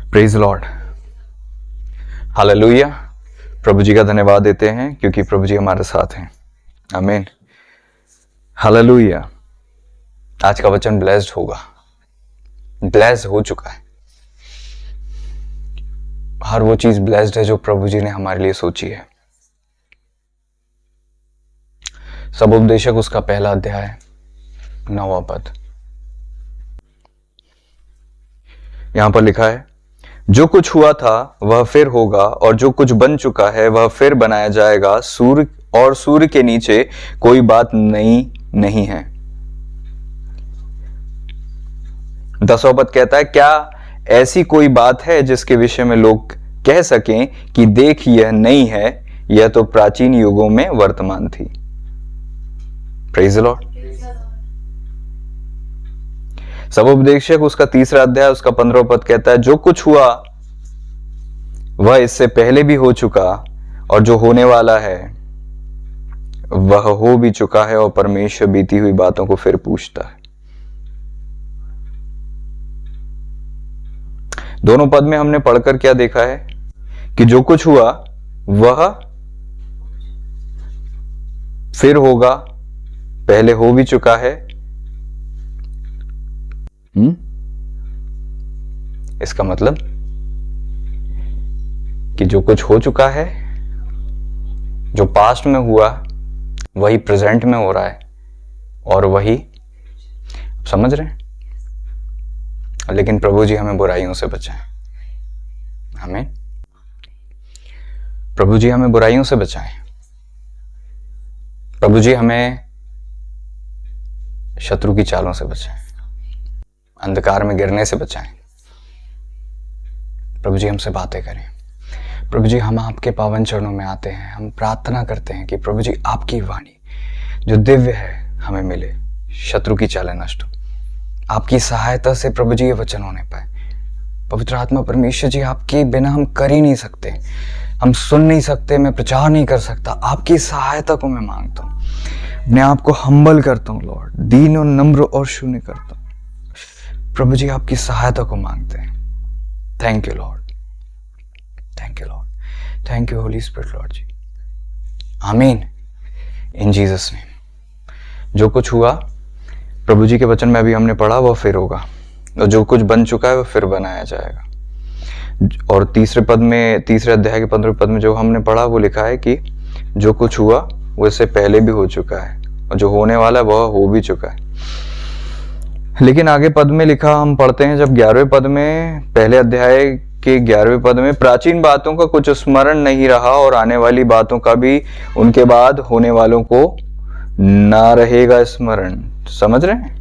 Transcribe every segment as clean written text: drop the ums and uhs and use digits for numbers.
Praise Lord, hallelujah. प्रभु जी का धन्यवाद देते हैं क्योंकि प्रभु जी हमारे साथ हैं। आमीन, हालेलुया। आज का वचन ब्लेस्ड होगा, ब्लेस्ड हो चुका है। हर वो चीज ब्लेस्ड है जो प्रभु जी ने हमारे लिए सोची है। सबोपदेशक उसका पहला अध्याय 9वां पद, यहां पर लिखा है, जो कुछ हुआ था वह फिर होगा और जो कुछ बन चुका है वह फिर बनाया जाएगा। सूर्य के नीचे कोई बात नई नहीं है। 10वां पद कहता है, क्या ऐसी कोई बात है जिसके विषय में लोग कह सकें कि देख यह नई है, यह तो प्राचीन युगों में वर्तमान थी। Praise the Lord. सबोपदेशक उसका 3रा अध्याय उसका 15वां पद कहता है, जो कुछ हुआ वह इससे पहले भी हो चुका और जो होने वाला है वह हो भी चुका है और परमेश्वर बीती हुई बातों को फिर पूछता है। दोनों पद में हमने पढ़कर क्या देखा है कि जो कुछ हुआ वह फिर होगा, पहले हो भी चुका है। इसका मतलब कि जो कुछ हो चुका है, जो पास्ट में हुआ वही प्रेजेंट में हो रहा है और वही समझ रहे हैं। लेकिन प्रभु जी हमें बुराइयों से बचाएं। हमें प्रभु जी हमें बुराइयों से बचाएं। प्रभु जी हमें शत्रु की चालों से बचाएं, अंधकार में गिरने से बचाएं। प्रभु जी हमसे बातें करें। प्रभु जी हम आपके पावन चरणों में आते हैं, हम प्रार्थना करते हैं कि प्रभु जी आपकी वाणी जो दिव्य है हमें मिले, शत्रु की चालें नष्ट हो। आपकी सहायता से प्रभु जी ये वचन होने पाए। पवित्र आत्मा परमेश्वर जी, आपके बिना हम कर ही नहीं सकते, हम सुन नहीं सकते, मैं प्रचार नहीं कर सकता। आपकी सहायता को मैं मांगता हूँ, अपने आप को हम्बल करता हूँ लॉर्ड, दीन और नम्र और शून्य करता हूँ। प्रभु जी आपकी सहायता को मांगते हैं। Thank you Lord, thank you Lord, thank you holy spirit Lord ji. Amen, in Jesus name. जो कुछ हुआ प्रभु जी के वचन में अभी हमने पढ़ा वह फिर होगा, और जो कुछ बन चुका है वह फिर बनाया जाएगा। और 3रे अध्याय के 15वें पद में जो हमने पढ़ा वो लिखा है कि जो कुछ हुआ वो इससे पहले भी हो चुका है और जो होने वाला है वह हो भी चुका है। लेकिन आगे पद में लिखा हम पढ़ते हैं, जब 11वें पद में, पहले अध्याय के 11वें पद में, प्राचीन बातों का कुछ स्मरण नहीं रहा और आने वाली बातों का भी उनके बाद होने वालों को ना रहेगा स्मरण। समझ रहे हैं?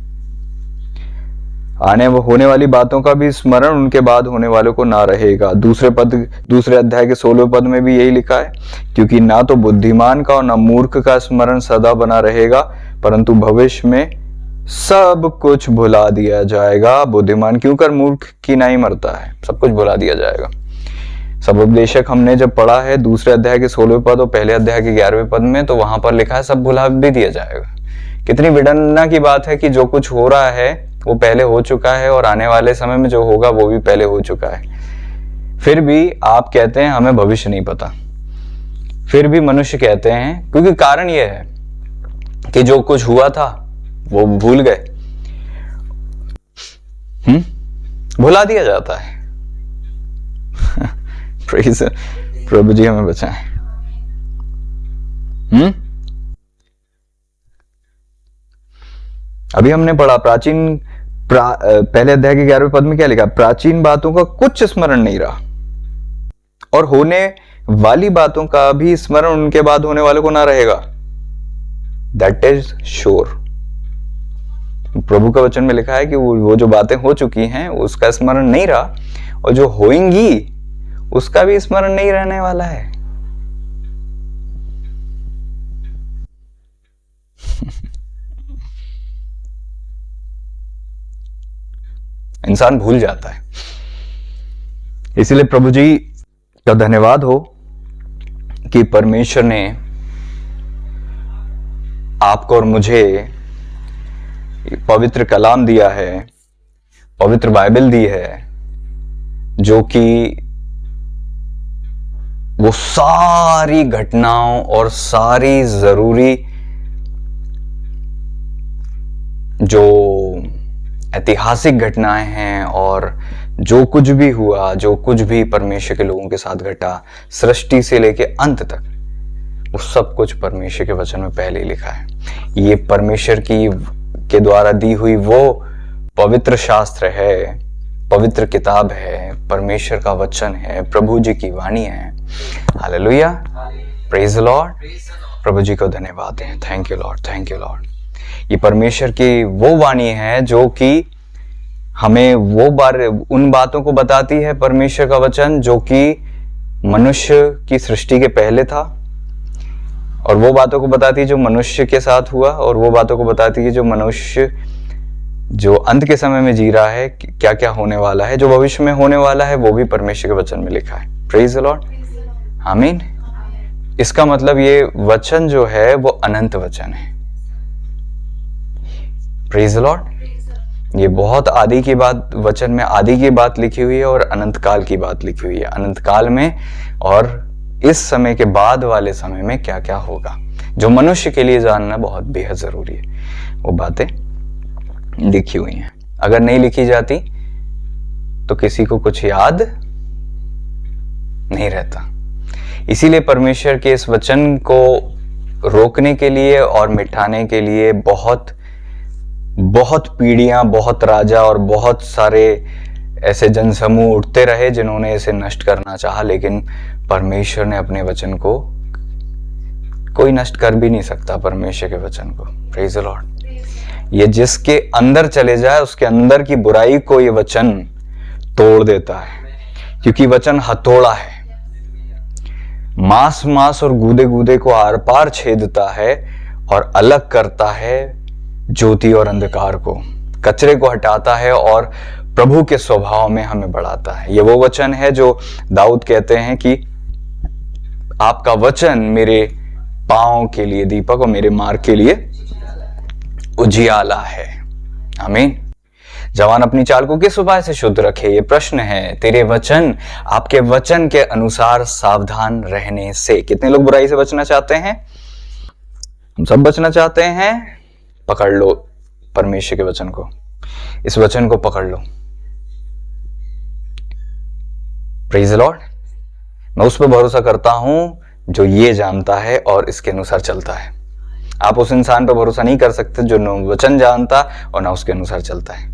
होने वाली बातों का भी स्मरण उनके बाद होने वालों को ना रहेगा। दूसरे अध्याय के 16वें पद में भी यही लिखा है, क्योंकि ना तो बुद्धिमान का और ना मूर्ख का स्मरण सदा बना रहेगा, परंतु भविष्य में सब कुछ भुला दिया जाएगा। बुद्धिमान क्यों कर मूर्ख की नहीं मरता है, सब कुछ भुला दिया जाएगा। सबोपदेशक हमने जब पढ़ा है 2 अध्याय के 16वें पद और पहले अध्याय के 11वें पद में, तो वहां पर लिखा है सब भुला भी दिया जाएगा। कितनी विडंबना की बात है कि जो कुछ हो रहा है वो पहले हो चुका है और आने वाले समय में जो होगा वो भी पहले हो चुका है। फिर भी आप कहते हैं हमें भविष्य नहीं पता। फिर भी मनुष्य कहते हैं, क्योंकि कारण ये है कि जो कुछ हुआ था वो भूल गए, भुला दिया जाता है। प्रभु जी हमें बचाएं। अभी हमने पढ़ा पहले अध्याय के 11वें पद में क्या लिखा, प्राचीन बातों का कुछ स्मरण नहीं रहा और होने वाली बातों का भी स्मरण उनके बाद होने वाले को ना रहेगा। That is sure. प्रभु का वचन में लिखा है कि वो जो बातें हो चुकी हैं उसका स्मरण नहीं रहा और जो होंगी उसका भी स्मरण नहीं रहने वाला है। इंसान भूल जाता है। इसीलिए प्रभु जी का धन्यवाद हो कि परमेश्वर ने आपको और मुझे पवित्र कलाम दिया है, पवित्र बाइबल दी है, जो कि वो सारी घटनाओं और सारी जरूरी जो ऐतिहासिक घटनाएं हैं और जो कुछ भी हुआ, जो कुछ भी परमेश्वर के लोगों के साथ घटा, सृष्टि से लेके अंत तक, वो सब कुछ परमेश्वर के वचन में पहले ही लिखा है। ये परमेश्वर के द्वारा दी हुई वो पवित्र शास्त्र है, पवित्र किताब है, परमेश्वर का वचन है, प्रभु जी की वाणी है। Hallelujah, praise the Lord. प्रभु जी को धन्यवाद है। Thank you Lord, thank you Lord. ये परमेश्वर की वो वाणी है जो कि हमें उन बातों को बताती है, परमेश्वर का वचन जो कि मनुष्य की सृष्टि के पहले था, और वो बातों को बताती है जो मनुष्य के साथ हुआ, और वो बातों को बताती है जो मनुष्य जो अंत के समय में जी रहा है, क्या क्या होने वाला है, जो भविष्य में होने वाला है, वो भी परमेश्वर के वचन में लिखा है। प्रेज द लॉर्ड, आमीन। इसका मतलब ये वचन जो है वो अनंत वचन है। Praise the Lord. ये बहुत आदि की बात, वचन में आदि की बात लिखी हुई है और अनंत काल की बात लिखी हुई है। अनंत काल में और इस समय के बाद वाले समय में क्या क्या होगा, जो मनुष्य के लिए जानना बहुत बेहद जरूरी है, वो बातें लिखी हुई हैं। अगर नहीं लिखी जाती तो किसी को कुछ याद नहीं रहता। इसीलिए परमेश्वर के इस वचन को रोकने के लिए और मिटाने के लिए बहुत पीढ़ियां, बहुत राजा और बहुत सारे ऐसे जनसमूह उठते रहे जिन्होंने इसे नष्ट करना चाहा, लेकिन परमेश्वर ने अपने वचन को, कोई नष्ट कर भी नहीं सकता परमेश्वर के वचन को। Praise the Lord. ये जिसके अंदर चले जाए उसके अंदर की बुराई को ये वचन तोड़ देता है, क्योंकि वचन हथौड़ा है, मांस और गूदे गूदे को आर पार छेदता है और अलग करता है ज्योति और अंधकार को, कचरे को हटाता है और प्रभु के स्वभाव में हमें बढ़ाता है। ये वो वचन है जो दाऊद कहते हैं कि आपका वचन मेरे पांव के लिए दीपक और मेरे मार्ग के लिए उजियाला है। आमीन। जवान अपनी चाल को किस उपाय से शुद्ध रखे, ये प्रश्न है। तेरे वचन, आपके वचन के अनुसार सावधान रहने से। कितने लोग बुराई से बचना चाहते हैं? हम सब बचना चाहते हैं। पकड़ लो परमेश्वर के वचन को, इस वचन को पकड़ लो। Praise the Lord. मैं उस पर भरोसा करता हूं जो ये जानता है और इसके अनुसार चलता है। आप उस इंसान पर भरोसा नहीं कर सकते जो न वचन जानता और ना उसके अनुसार चलता है।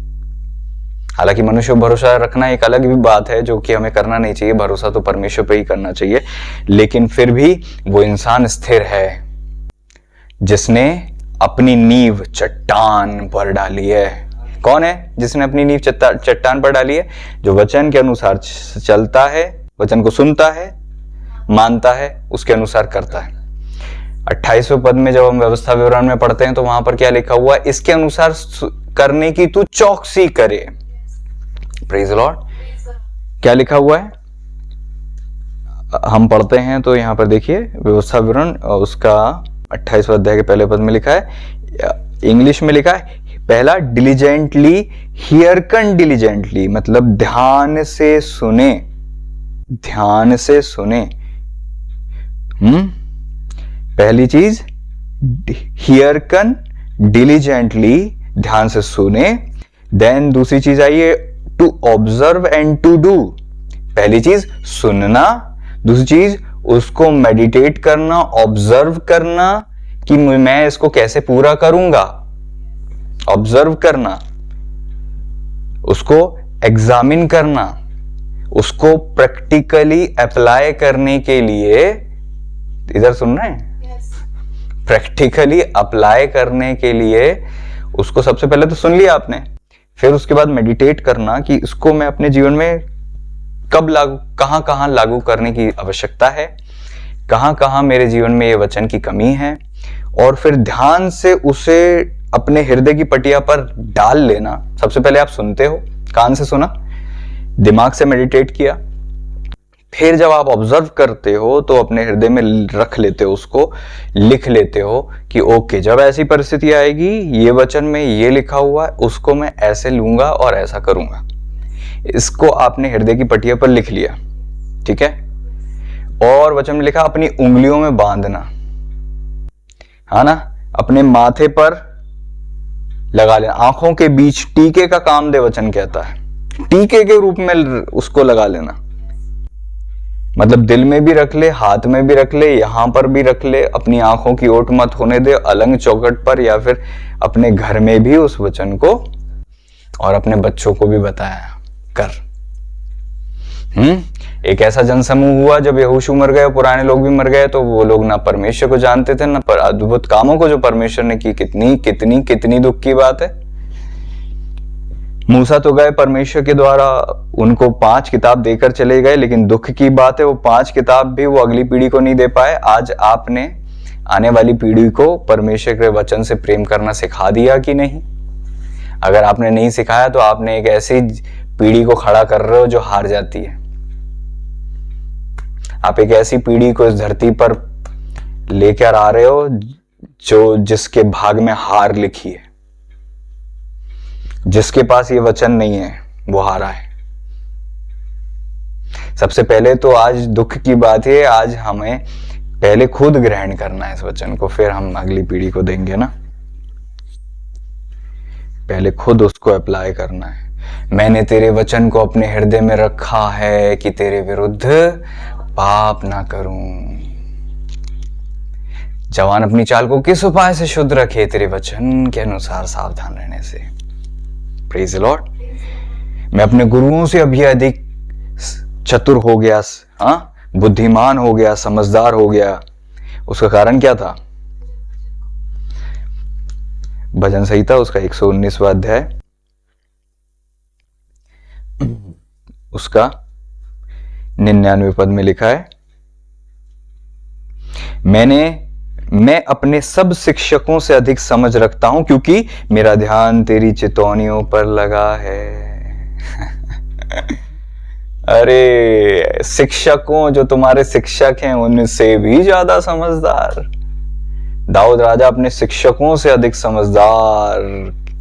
हालांकि मनुष्य पर भरोसा रखना एक अलग भी बात है जो कि हमें करना नहीं चाहिए, भरोसा तो परमेश्वर पे ही करना चाहिए, लेकिन फिर भी वो इंसान स्थिर है जिसने अपनी नींव चट्टान पर डाली है। कौन है जिसने अपनी नींव चट्टान पर डाली है? जो वचन के अनुसार चलता है, वचन को सुनता है, मानता है, उसके अनुसार करता है। 28वें पद में जब हम व्यवस्था विवरण में पढ़ते हैं तो वहां पर क्या लिखा हुआ है? इसके अनुसार करने की तू चौकसी करे। Praise the Lord. क्या लिखा हुआ है? हम पढ़ते हैं तो यहां पर देखिए, व्यवस्था विवरण उसका 28वें अध्याय के पहले पद में लिखा है, इंग्लिश में लिखा है पहला, डिलीजेंटली, हियरकन डिलीजेंटली, मतलब ध्यान से सुने, ध्यान से सुने। पहली चीज हियरकन डिलीजेंटली, ध्यान से सुने। देन दूसरी चीज आई है to observe and to do. पहली चीज सुनना, दूसरी चीज उसको मेडिटेट करना, ऑब्जर्व करना कि मैं इसको कैसे पूरा करूंगा। ऑब्जर्व करना, उसको एग्जामिन करना, उसको प्रैक्टिकली अप्लाई करने के लिए, इधर सुन रहे हैं? प्रैक्टिकली अप्लाई करने के लिए उसको सबसे पहले तो सुन लिया आपने, फिर उसके बाद मेडिटेट करना कि इसको मैं अपने जीवन में कब लागू, कहां लागू करने की आवश्यकता है, कहां मेरे जीवन में ये वचन की कमी है, और फिर ध्यान से उसे अपने हृदय की पटिया पर डाल लेना। सबसे पहले आप सुनते हो, कान से सुना, दिमाग से मेडिटेट किया, फिर जब आप ऑब्जर्व करते हो तो अपने हृदय में रख लेते हो, उसको लिख लेते हो कि ओके, जब ऐसी परिस्थिति आएगी, ये वचन में ये लिखा हुआ है, उसको मैं ऐसे लूंगा और ऐसा करूंगा। इसको आपने हृदय की पटिया पर लिख लिया, ठीक है। और वचन में लिखा अपनी उंगलियों में बांधना, हाँ ना, अपने माथे पर लगा लेना, आंखों के बीच टीके का काम दे वचन कहता है, टीके के रूप में उसको लगा लेना। मतलब दिल में भी रख ले, हाथ में भी रख ले, यहां पर भी रख ले, अपनी आंखों की ओट मत होने दे, अलंग चौखट पर या फिर अपने घर में भी उस वचन को, और अपने बच्चों को भी बताया कर। एक ऐसा जनसमूह हुआ जब यहोशू मर गए, पुराने लोग भी मर गए, तो वो लोग ना परमेश्वर को जानते थे ना पर अद्भुत कामों को जो परमेश्वर ने की। कितनी कितनी कितनी दुख की बात है। मूसा तो गए परमेश्वर के द्वारा, उनको 5 किताब देकर चले गए, लेकिन दुख की बात है वो 5 किताब भी वो अगली पीढ़ी को नहीं दे पाए। आज आपने आने वाली पीढ़ी को परमेश्वर के वचन से प्रेम करना सिखा दिया कि नहीं? अगर आपने नहीं सिखाया तो आपने एक ऐसी पीढ़ी को खड़ा कर रहे हो जो हार जाती है। आप एक ऐसी पीढ़ी को इस धरती पर लेकर आ रहे हो जो जिसके भाग में हार लिखी है। जिसके पास ये वचन नहीं है वो हारा है। सबसे पहले तो आज दुख की बात है, आज हमें पहले खुद ग्रहण करना है इस वचन को, फिर हम अगली पीढ़ी को देंगे ना। पहले खुद उसको अप्लाई करना है। मैंने तेरे वचन को अपने हृदय में रखा है कि तेरे विरुद्ध पाप ना करूं। जवान अपनी चाल को किस उपाय से शुद्ध रखे? तेरे वचन के अनुसार सावधान रहने से। Praise the Lord. मैं अपने गुरुओं से अभी अधिक चतुर हो गया, हाँ, बुद्धिमान हो गया, समझदार हो गया। उसका कारण क्या था? भजन संहिता उसका 119वां अध्याय उसका 99वें पद में लिखा है, मैं अपने सब शिक्षकों से अधिक समझ रखता हूं क्योंकि मेरा ध्यान तेरी चितौनियों पर लगा है। अरे शिक्षकों, जो तुम्हारे शिक्षक हैं उनसे भी ज्यादा समझदार। दाऊद राजा अपने शिक्षकों से अधिक समझदार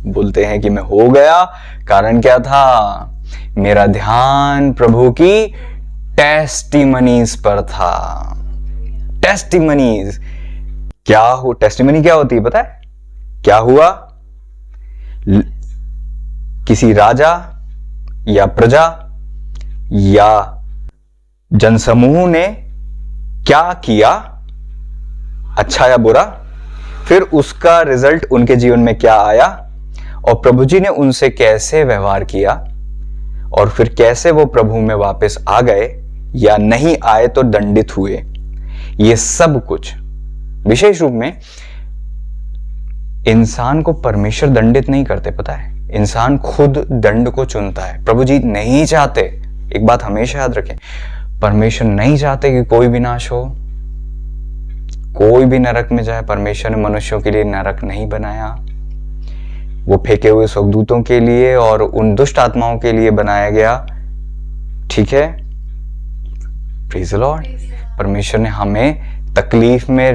बोलते हैं कि मैं हो गया। कारण क्या था? मेरा ध्यान प्रभु की टेस्टिमनीज पर था। टेस्टिमनीज क्या हो? टेस्टिमनी क्या होती है पता है? क्या हुआ? किसी राजा या प्रजा या जनसमूह ने क्या किया, अच्छा या बुरा, फिर उसका रिजल्ट उनके जीवन में क्या आया, और प्रभु जी ने उनसे कैसे व्यवहार किया, और फिर कैसे वो प्रभु में वापस आ गए या नहीं आए तो दंडित हुए। ये सब कुछ विशेष रूप में इंसान को परमेश्वर दंडित नहीं करते, पता है? इंसान खुद दंड को चुनता है। प्रभु जी नहीं चाहते, एक बात हमेशा याद रखें, परमेश्वर नहीं चाहते कि कोई भी नाश हो, कोई भी नरक में जाए। परमेश्वर ने मनुष्यों के लिए नरक नहीं बनाया, वो फेंके हुए स्वर्गदूतों के लिए और उन दुष्ट आत्माओं के लिए बनाया गया, ठीक है? Praise the Lord. परमेश्वर ने हमें तकलीफ में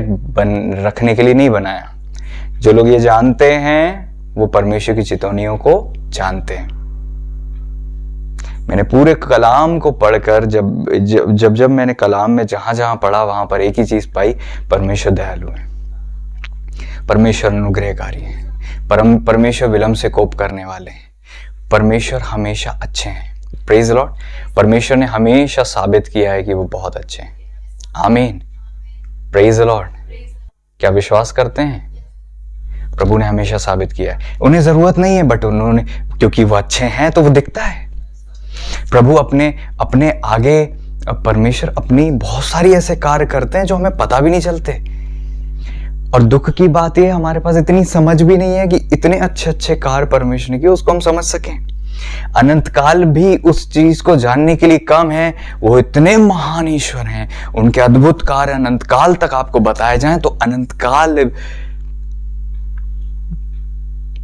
रखने के लिए नहीं बनाया। जो लोग ये जानते हैं वो परमेश्वर की चितौनियों को जानते हैं। मैंने पूरे कलाम को पढ़कर जब मैंने कलाम में जहां जहां पढ़ा वहां पर एक ही चीज पाई, परमेश्वर दयालु है, परमेश्वर अनुग्रहकारी है, परमेश्वर विलंब से कोप करने वाले हैं, परमेश्वर हमेशा अच्छे हैं। Praise the Lord. परमेश्वर ने हमेशा साबित किया है कि वो बहुत अच्छे हैं। आमीन। Praise the Lord. क्या विश्वास करते हैं? प्रभु ने हमेशा साबित किया है। उन्हें जरूरत नहीं है, बट उन्होंने, क्योंकि वो अच्छे हैं तो वो दिखता है। प्रभु अपने आगे, परमेश्वर अपनी बहुत सारी ऐसे कार्य करते हैं जो हमें पता भी नहीं चलते। और दुख की बात यह, हमारे पास इतनी समझ भी नहीं है कि इतने अच्छे अच्छे कार्य परमेश्वर ने किए उसको हम समझ सकें। अनंत काल भी उस चीज को जानने के लिए कम है। वो इतने महान ईश्वर हैं, उनके अद्भुत कार्य अनंत काल तक आपको बताए जाएं तो अनंत काल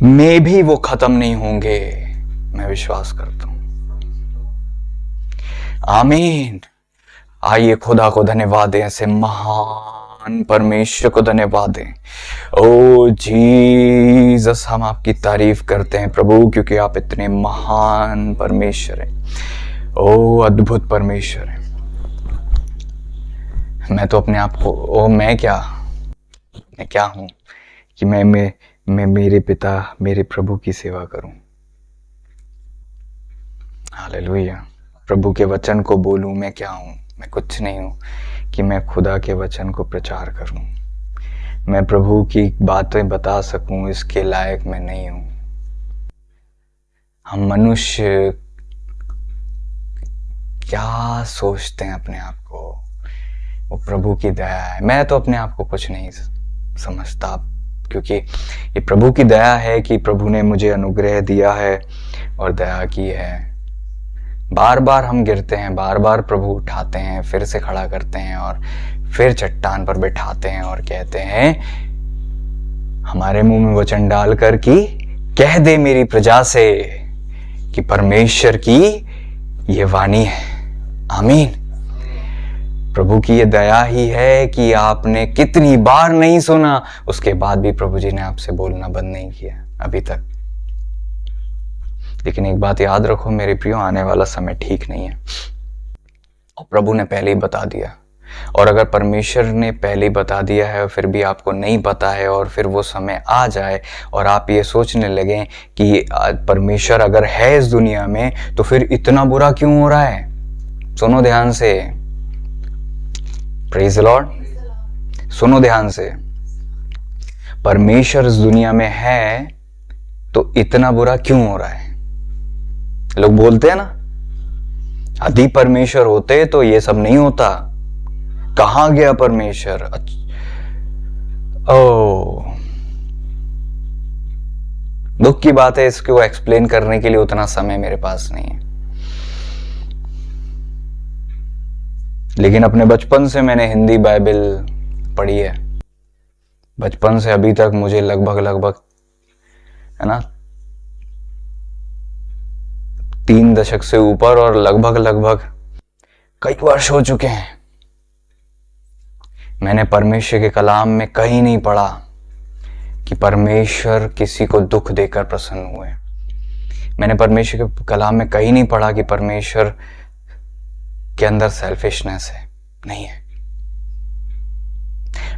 में भी वो खत्म नहीं होंगे, मैं विश्वास करता हूं। आमीन। आइए खुदा को धन्यवाद दें ऐसे महान महान परमेश्वर को धन्यवाद दें। ओ जीसस, हम आपकी तारीफ करते हैं प्रभु, क्योंकि आप इतने महान परमेश्वर हैं। ओ अद्भुत परमेश्वर है। मैं तो अपने आप को मैं क्या हूं कि मैं मेरे पिता मेरे प्रभु की सेवा करूं। हालेलुया। प्रभु के वचन को बोलूं। मैं क्या हूं? मैं कुछ नहीं हूं कि मैं खुदा के वचन को प्रचार करूं। मैं प्रभु की बातें बता सकूं, इसके लायक मैं नहीं हूं। हम मनुष्य क्या सोचते हैं अपने आप को, वो प्रभु की दया है। मैं तो अपने आप को कुछ नहीं समझता, क्योंकि ये प्रभु की दया है कि प्रभु ने मुझे अनुग्रह दिया है और दया की है। बार बार हम गिरते हैं, बार बार प्रभु उठाते हैं, फिर से खड़ा करते हैं और फिर चट्टान पर बैठाते हैं और कहते हैं हमारे मुंह में वचन डालकर कि कह दे मेरी प्रजा से कि परमेश्वर की ये वाणी है। आमीन। प्रभु की ये दया ही है कि आपने कितनी बार नहीं सुना, उसके बाद भी प्रभु जी ने आपसे बोलना बंद नहीं किया अभी तक। लेकिन एक बात याद रखो मेरे प्रियो, आने वाला समय ठीक नहीं है और प्रभु ने पहले ही बता दिया। और अगर परमेश्वर ने पहले ही बता दिया है और फिर भी आपको नहीं पता है और फिर वो समय आ जाए और आप ये सोचने लगें कि परमेश्वर अगर है इस दुनिया में तो फिर इतना बुरा क्यों हो रहा है, सुनो ध्यान से। Praise the Lord. सुनो ध्यान से। परमेश्वर इस दुनिया में है तो इतना बुरा क्यों हो रहा है? लोग बोलते हैं ना, यदि परमेश्वर होते तो ये सब नहीं होता। कहां गया परमेश्वर? दुख की बात है, इसको एक्सप्लेन करने के लिए उतना समय मेरे पास नहीं है। लेकिन अपने बचपन से मैंने हिंदी बाइबल पढ़ी है। बचपन से अभी तक मुझे लगभग है ना 3 दशक से ऊपर और लगभग कई वर्ष हो चुके हैं, मैंने परमेश्वर के कलाम में कहीं नहीं पढ़ा कि परमेश्वर किसी को दुख देकर प्रसन्न हुए। मैंने परमेश्वर के कलाम में कहीं नहीं पढ़ा कि परमेश्वर के अंदर सेल्फिशनेस है। नहीं है।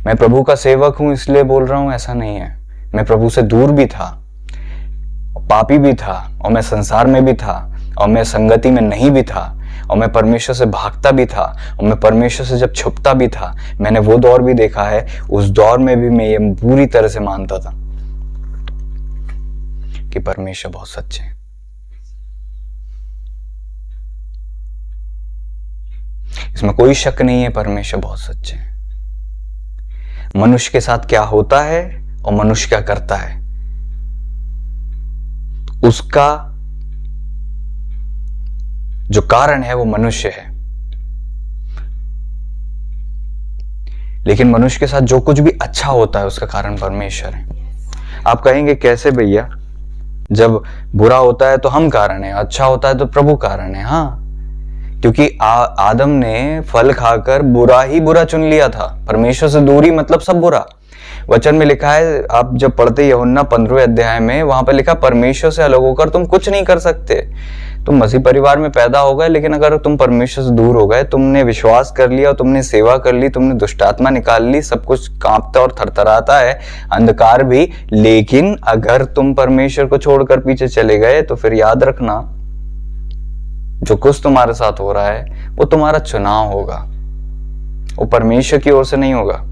मैं प्रभु का सेवक हूं इसलिए बोल रहा हूं, ऐसा नहीं है। मैं प्रभु से दूर भी था, पापी भी था, और मैं संसार में भी था, और मैं संगति में नहीं भी था, और मैं परमेश्वर से भागता भी था, और मैं परमेश्वर से जब छुपता भी था। मैंने वो दौर भी देखा है। उस दौर में भी मैं ये पूरी तरह से मानता था कि परमेश्वर बहुत सच्चे हैं। इसमें कोई शक नहीं है, परमेश्वर बहुत सच्चे हैं। मनुष्य के साथ क्या होता है और मनुष्य क्या करता है, उसका जो कारण है वो मनुष्य है। लेकिन मनुष्य के साथ जो कुछ भी अच्छा होता है उसका कारण परमेश्वर है। आप कहेंगे कैसे भैया? जब बुरा होता है तो हम कारण है, अच्छा होता है तो प्रभु कारण है। हाँ, क्योंकि आदम ने फल खाकर बुरा ही बुरा चुन लिया था। परमेश्वर से दूरी मतलब सब बुरा। वचन में लिखा है, आप जब पढ़ते यूहन्ना 15वें अध्याय में, वहां पर लिखा परमेश्वर से अलग होकर तुम कुछ नहीं कर सकते। तुम मसीह परिवार में पैदा हो गए, लेकिन अगर तुम परमेश्वर से दूर हो गए, तुमने विश्वास कर लिया, तुमने सेवा कर ली, तुमने दुष्टात्मा निकाल ली, सब कुछ कांपता और थरथराता है, अंधकार भी, लेकिन अगर तुम परमेश्वर को छोड़कर पीछे चले गए तो फिर याद रखना जो कुछ तुम्हारे साथ हो रहा है वो तुम्हारा चुनाव होगा, वो परमेश्वर की ओर से नहीं होगा।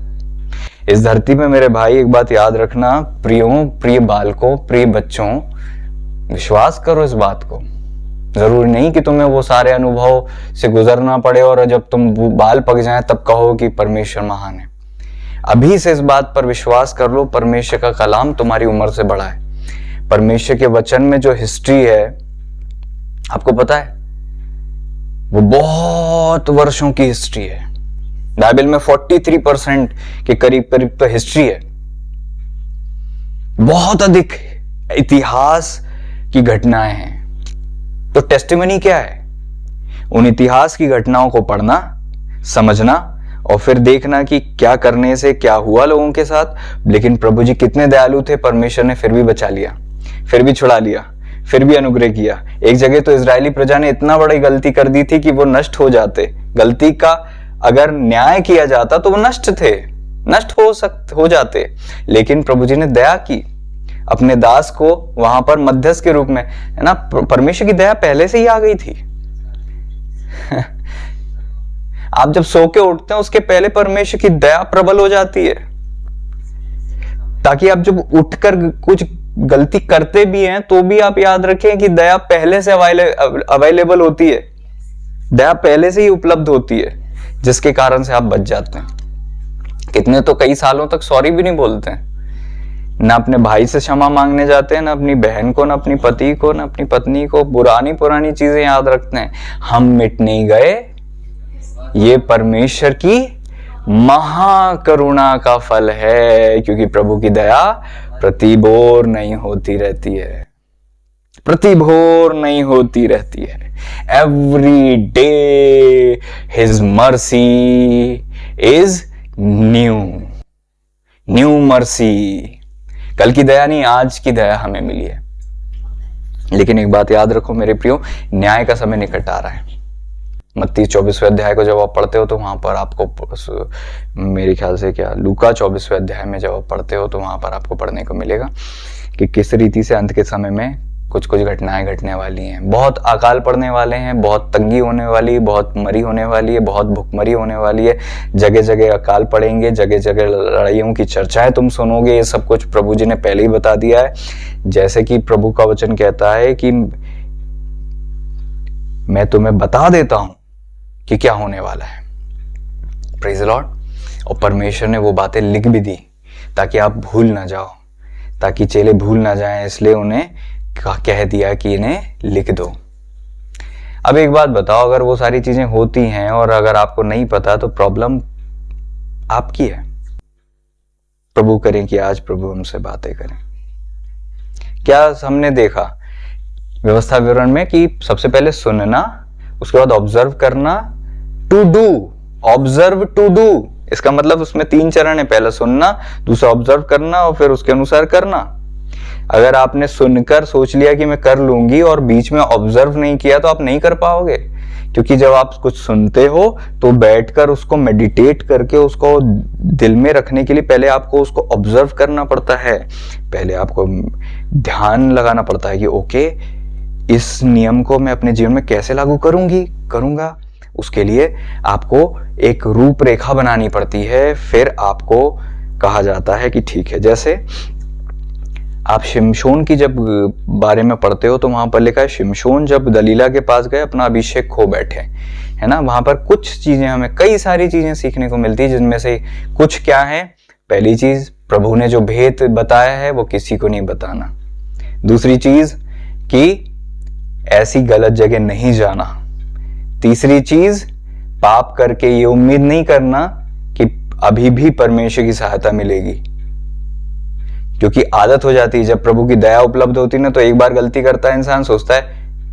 इस धरती पे मेरे भाई एक बात याद रखना, प्रिय बालकों, प्रिय बच्चों, विश्वास करो इस बात को। जरूरी नहीं कि तुम्हें वो सारे अनुभव से गुजरना पड़े और जब तुम बाल पक जाएं तब कहो कि परमेश्वर महान है। अभी से इस बात पर विश्वास कर लो, परमेश्वर का कलाम तुम्हारी उम्र से बड़ा है। परमेश्वर के वचन में जो हिस्ट्री है, आपको पता है, वो बहुत वर्षों की हिस्ट्री है। बाइबल में 43% के करीब तो हिस्ट्री है। बहुत अधिक इतिहास की घटनाएं हैं। तो टेस्टिमनी क्या है? उन इतिहास की घटनाओं को पढ़ना, समझना और फिर देखना कि क्या करने से क्या हुआ लोगों के साथ। लेकिन प्रभु जी कितने दयालु थे, परमेश्वर ने फिर भी बचा लिया, फिर भी छुड़ा लिया, फिर भी अनुग्रह किया। एक जगह तो इजरायली प्रजा ने इतना बड़ी गलती कर दी थी कि वो नष्ट हो जाते। गलती का अगर न्याय किया जाता तो वो नष्ट हो जाते। लेकिन प्रभु जी ने दया की अपने दास को वहां पर मध्यस्थ के रूप में, है ना। परमेश्वर की दया पहले से ही आ गई थी। आप जब सो के उठते हैं उसके पहले परमेश्वर की दया प्रबल हो जाती है, ताकि आप जब उठकर कुछ गलती करते भी हैं तो भी आप याद रखें कि दया पहले से अवेलेबल होती है, दया पहले से ही उपलब्ध होती है, जिसके कारण से आप बच जाते हैं। कितने तो कई सालों तक सॉरी भी नहीं बोलते हैं, ना अपने भाई से क्षमा मांगने जाते हैं, ना अपनी बहन को, ना अपनी पति को, ना अपनी पत्नी को। पुरानी चीजें याद रखते हैं। हम मिट नहीं गए, ये परमेश्वर की महाकरुणा का फल है, क्योंकि प्रभु की दया प्रतिभोर नहीं होती रहती है, प्रतिभोर नहीं होती रहती है। Every day his mercy is new mercy. कल की दया नहीं, आज की दया हमें मिली है। लेकिन एक बात याद रखो मेरे प्रियो, न्याय का समय निकट आ रहा है। मत्ती 24वें अध्याय को जब आप पढ़ते हो तो वहां पर आपको, मेरे ख्याल से क्या, लूका 24वें अध्याय में जब आप पढ़ते हो तो वहां पर आपको पढ़ने को मिलेगा कि किस रीति से अंत के समय में कुछ घटनाएं घटने वाली हैं। बहुत अकाल पड़ने वाले हैं, बहुत तंगी होने वाली है, बहुत मरी होने वाली है, बहुत भुखमरी होने वाली है। जगह जगह अकाल पड़ेंगे, जगह जगह लड़ाइयों की चर्चाएं तुम सुनोगे। ये सब कुछ प्रभु जी ने पहले ही बता दिया है। जैसे कि प्रभु का वचन कहता है कि मैं तुम्हें बता देता हूं कि क्या होने वाला है। Praise the Lord. और परमेश्वर ने वो बातें लिख भी दी ताकि आप भूल ना जाओ, ताकि चेले भूल ना जाएं, इसलिए उन्हें कह दिया कि इन्हें लिख दो। अब एक बात बताओ, अगर वो सारी चीजें होती हैं और अगर आपको नहीं पता तो प्रॉब्लम आपकी है। प्रभु करें कि आज प्रभु हमसे बातें करें। क्या हमने देखा व्यवस्था विवरण में कि सबसे पहले सुनना, उसके बाद ऑब्जर्व करना, to do, observe to do. इसका मतलब उसमें 3 चरण है, पहला सुनना, दूसरा ऑब्जर्व करना और फिर उसके अनुसार करना। अगर आपने सुनकर सोच लिया कि मैं कर लूंगी और बीच में ऑब्जर्व नहीं किया तो आप नहीं कर पाओगे। क्योंकि जब आप कुछ सुनते हो तो बैठकर उसको मेडिटेट करके उसको दिल में रखने के लिए पहले आपको उसको ऑब्जर्व करना पड़ता है। पहले आपको ध्यान लगाना पड़ता है कि ओके, इस नियम को मैं अपने जीवन में कैसे लागू करूंगा। उसके लिए आपको एक रूपरेखा बनानी पड़ती है। फिर आपको कहा जाता है कि ठीक है, जैसे आप शिमशोन की जब बारे में पढ़ते हो तो वहां पर लिखा है, शिमशोन जब दलीला के पास गए अपना अभिषेक खो बैठे, है ना। वहां पर कुछ चीजें, हमें कई सारी चीजें सीखने को मिलती है, जिनमें से कुछ क्या है। पहली चीज, प्रभु ने जो भेद बताया है वो किसी को नहीं बताना। दूसरी चीज कि ऐसी गलत जगह नहीं जाना। तीसरी चीज, पाप करके ये उम्मीद नहीं करना कि अभी भी परमेश्वर की सहायता मिलेगी, क्योंकि आदत हो जाती है। जब प्रभु की दया उपलब्ध होती है ना, तो एक बार गलती करता है इंसान, सोचता है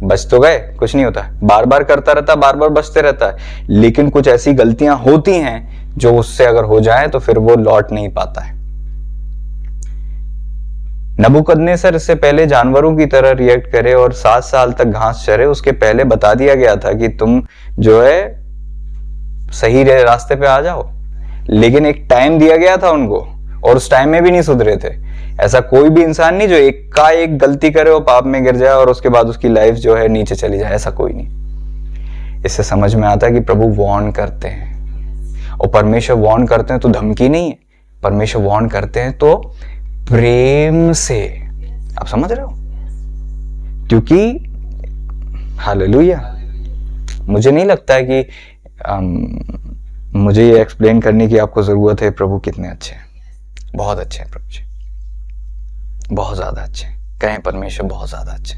बच तो गए, कुछ नहीं होता, बार बार करता रहता, बार बार बचते रहता है। लेकिन कुछ ऐसी गलतियां होती हैं जो उससे अगर हो जाए तो फिर वो लौट नहीं पाता है। नबूकदनेस्सर इससे पहले जानवरों की तरह रिएक्ट करे और 7 साल तक घास चरे, उसके पहले बता दिया गया था कि तुम जो है सही रास्ते पे आ जाओ। लेकिन एक टाइम दिया गया था उनको और उस टाइम में भी नहीं सुधरे थे। ऐसा कोई भी इंसान नहीं जो एक गलती करे और पाप में गिर जाए और उसके बाद उसकी लाइफ जो है नीचे चली जाए, ऐसा कोई नहीं। इससे समझ में आता है कि प्रभु वार्न करते हैं, और परमेश्वर वार्न करते हैं तो धमकी नहीं है, परमेश्वर वार्न करते हैं तो प्रेम से। आप समझ रहे हो? क्योंकि हालेलुया, मुझे नहीं लगता है कि मुझे ये एक्सप्लेन करने की आपको जरूरत है प्रभु कितने अच्छे हैं। बहुत अच्छे हैं प्रभु जी, बहुत ज्यादा अच्छे हैं। कहें परमेश्वर बहुत ज्यादा अच्छे।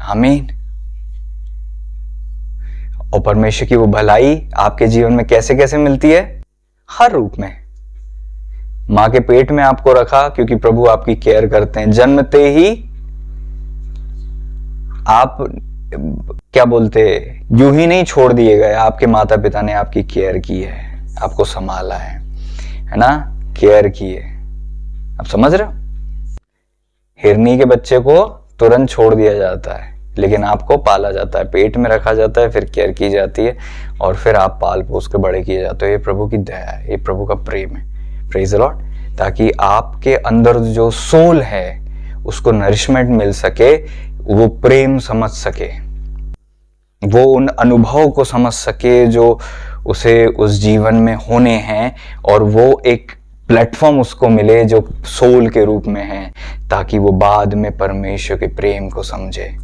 आमीन। और परमेश्वर की वो भलाई आपके जीवन में कैसे कैसे मिलती है? हर रूप में। मां के पेट में आपको रखा क्योंकि प्रभु आपकी केयर करते हैं। जन्मते ही आप क्या बोलते, यूं ही नहीं छोड़ दिए गए, आपके माता पिता ने आपकी केयर की है, आपको संभाला है ना, केयर की है। आप समझ रहे हो? हिरनी के बच्चे को तुरंत छोड़ दिया जाता है, लेकिन आपको पाला जाता है, पेट में रखा जाता है, फिर केयर की जाती है और फिर आप पाल पोस के बड़े किए जाते हो। ये प्रभु की दया है, ये प्रभु का प्रेम है। Praise the Lord. ताकि आपके अंदर जो सोल है उसको नरिशमेंट मिल सके, वो प्रेम समझ सके, वो उन अनुभव को समझ सके जो उसे उस जीवन में होने हैं, और वो एक प्लेटफॉर्म उसको मिले जो सोल के रूप में है, ताकि वो बाद में परमेश्वर के प्रेम को समझे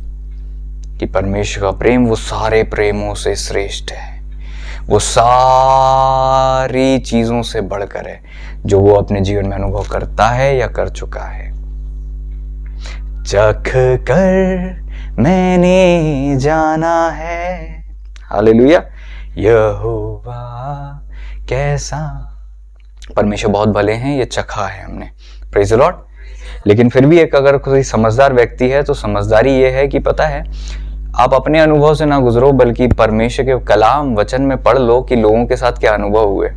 कि परमेश्वर का प्रेम वो सारे प्रेमों से श्रेष्ठ है, वो सारी चीजों से बढ़कर है जो वो अपने जीवन में अनुभव करता है या कर चुका है। चख कर मैंने जाना है, हालेलुया, यहोवा कैसा, परमेश्वर बहुत भले हैं, ये चखा है हमने, प्रेज द लॉर्ड। लेकिन फिर भी एक अगर कोई समझदार व्यक्ति है तो समझदारी ये है कि पता है, आप अपने अनुभव से ना गुजरो, बल्कि परमेश्वर के कलाम वचन में पढ़ लो कि लोगों के साथ क्या अनुभव हुए।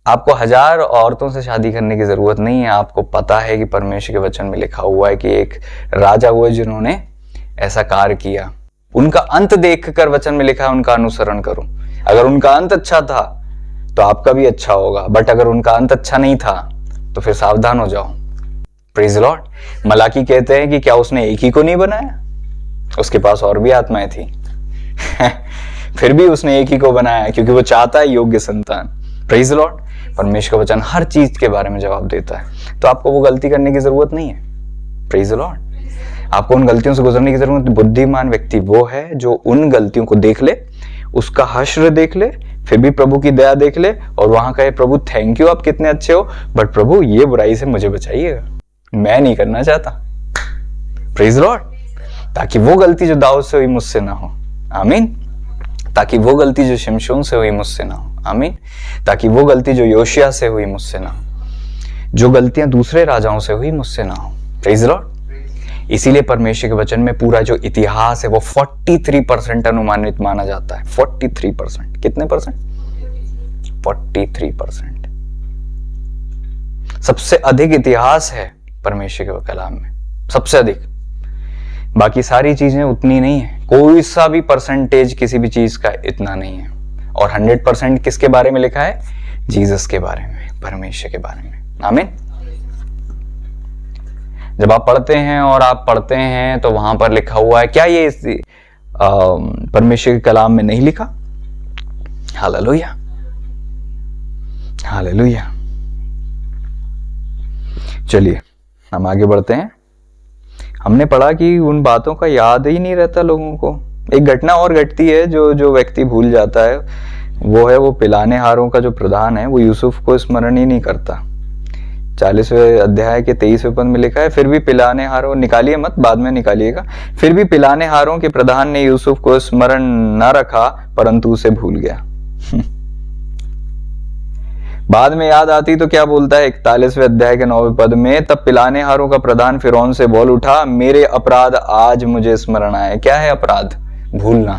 आपको 1000 औरतों से शादी करने की जरूरत नहीं है। आपको पता है कि परमेश्वर के वचन में लिखा हुआ है कि एक राजा हुए जिन्होंने ऐसा कार्य किया। उनका अंत देखकर वचन में लिखा है उनका अनुसरण करो। अगर उनका अंत अच्छा था तो आपका भी अच्छा होगा, बट अगर उनका अंत अच्छा नहीं था तो फिर सावधान हो जाओ। Praise the Lord. मलाकी कहते हैं कि क्या उसने एक ही को नहीं बनाया, उसके पास और भी आत्माएं थी फिर भी उसने एक ही को बनाया क्योंकि वो चाहता है योग्य संतान। Praise the Lord. परमेश्वर का वचन हर चीज के बारे में जवाब देता है, तो आपको वो गलती करने की जरूरत नहीं है। Praise the Lord. आपको उन गलतियों से गुजरने की जरूरत, बुद्धिमान व्यक्ति वो है जो उन गलतियों को देख ले, उसका हश्र देख ले, फिर भी प्रभु की दया देख ले और वहां कहे प्रभु थैंक यू, आप कितने अच्छे हो, बट प्रभु ये बुराई से मुझे बचाइएगा, मैं नहीं करना चाहता। Praise the Lord. ताकि वो गलती जो दाऊद से हुई मुझसे ना हो, आमीन। ताकि वो गलती जो शिमशोन से हुई मुझसे ना हो, आमीन। ताकि वो गलती जो योशिया से हुई मुझसे ना हो, जो गलतियां दूसरे राजाओं से हुई मुझसे ना हो। Praise the Lord. इसीलिए परमेश्वर के वचन में पूरा जो इतिहास है वो 43% अनुमानित माना जाता है। 43%। कितने परसेंट? 43%। सबसे अधिक इतिहास है परमेश्वर के कलाम में, सबसे अधिक। बाकी सारी चीजें उतनी नहीं है, कोई सा भी परसेंटेज किसी भी चीज का इतना नहीं है। और 100% किसके बारे में लिखा है? जीसस के बारे में, परमेश्वर के बारे में, आमीन। जब आप पढ़ते हैं और आप पढ़ते हैं तो वहां पर लिखा हुआ है, क्या ये परमेश्वर के कलाम में नहीं लिखा? Hallelujah, hallelujah. चलिए हम आगे बढ़ते हैं। हमने पढ़ा कि उन बातों का याद ही नहीं रहता लोगों को। एक घटना और घटती है जो व्यक्ति भूल जाता है, वो है वो पिलाने हारों का जो प्रधान है, वो यूसुफ को स्मरण ही नहीं करता। 40वें अध्याय के 23वें पद में लिखा है, फिर भी पिलाने हारों, निकालिए मत, बाद में निकालिएगा, फिर भी पिलाने हारों के प्रधान ने यूसुफ को स्मरण न रखा परंतु उसे भूल गया। बाद में याद आती तो क्या बोलता है 41वें अध्याय के 9वें पद में, तब पिलाने हारों का प्रधान फिरौन से बोल उठा, मेरे अपराध आज मुझे स्मरण आए। क्या है अपराध? भूलना।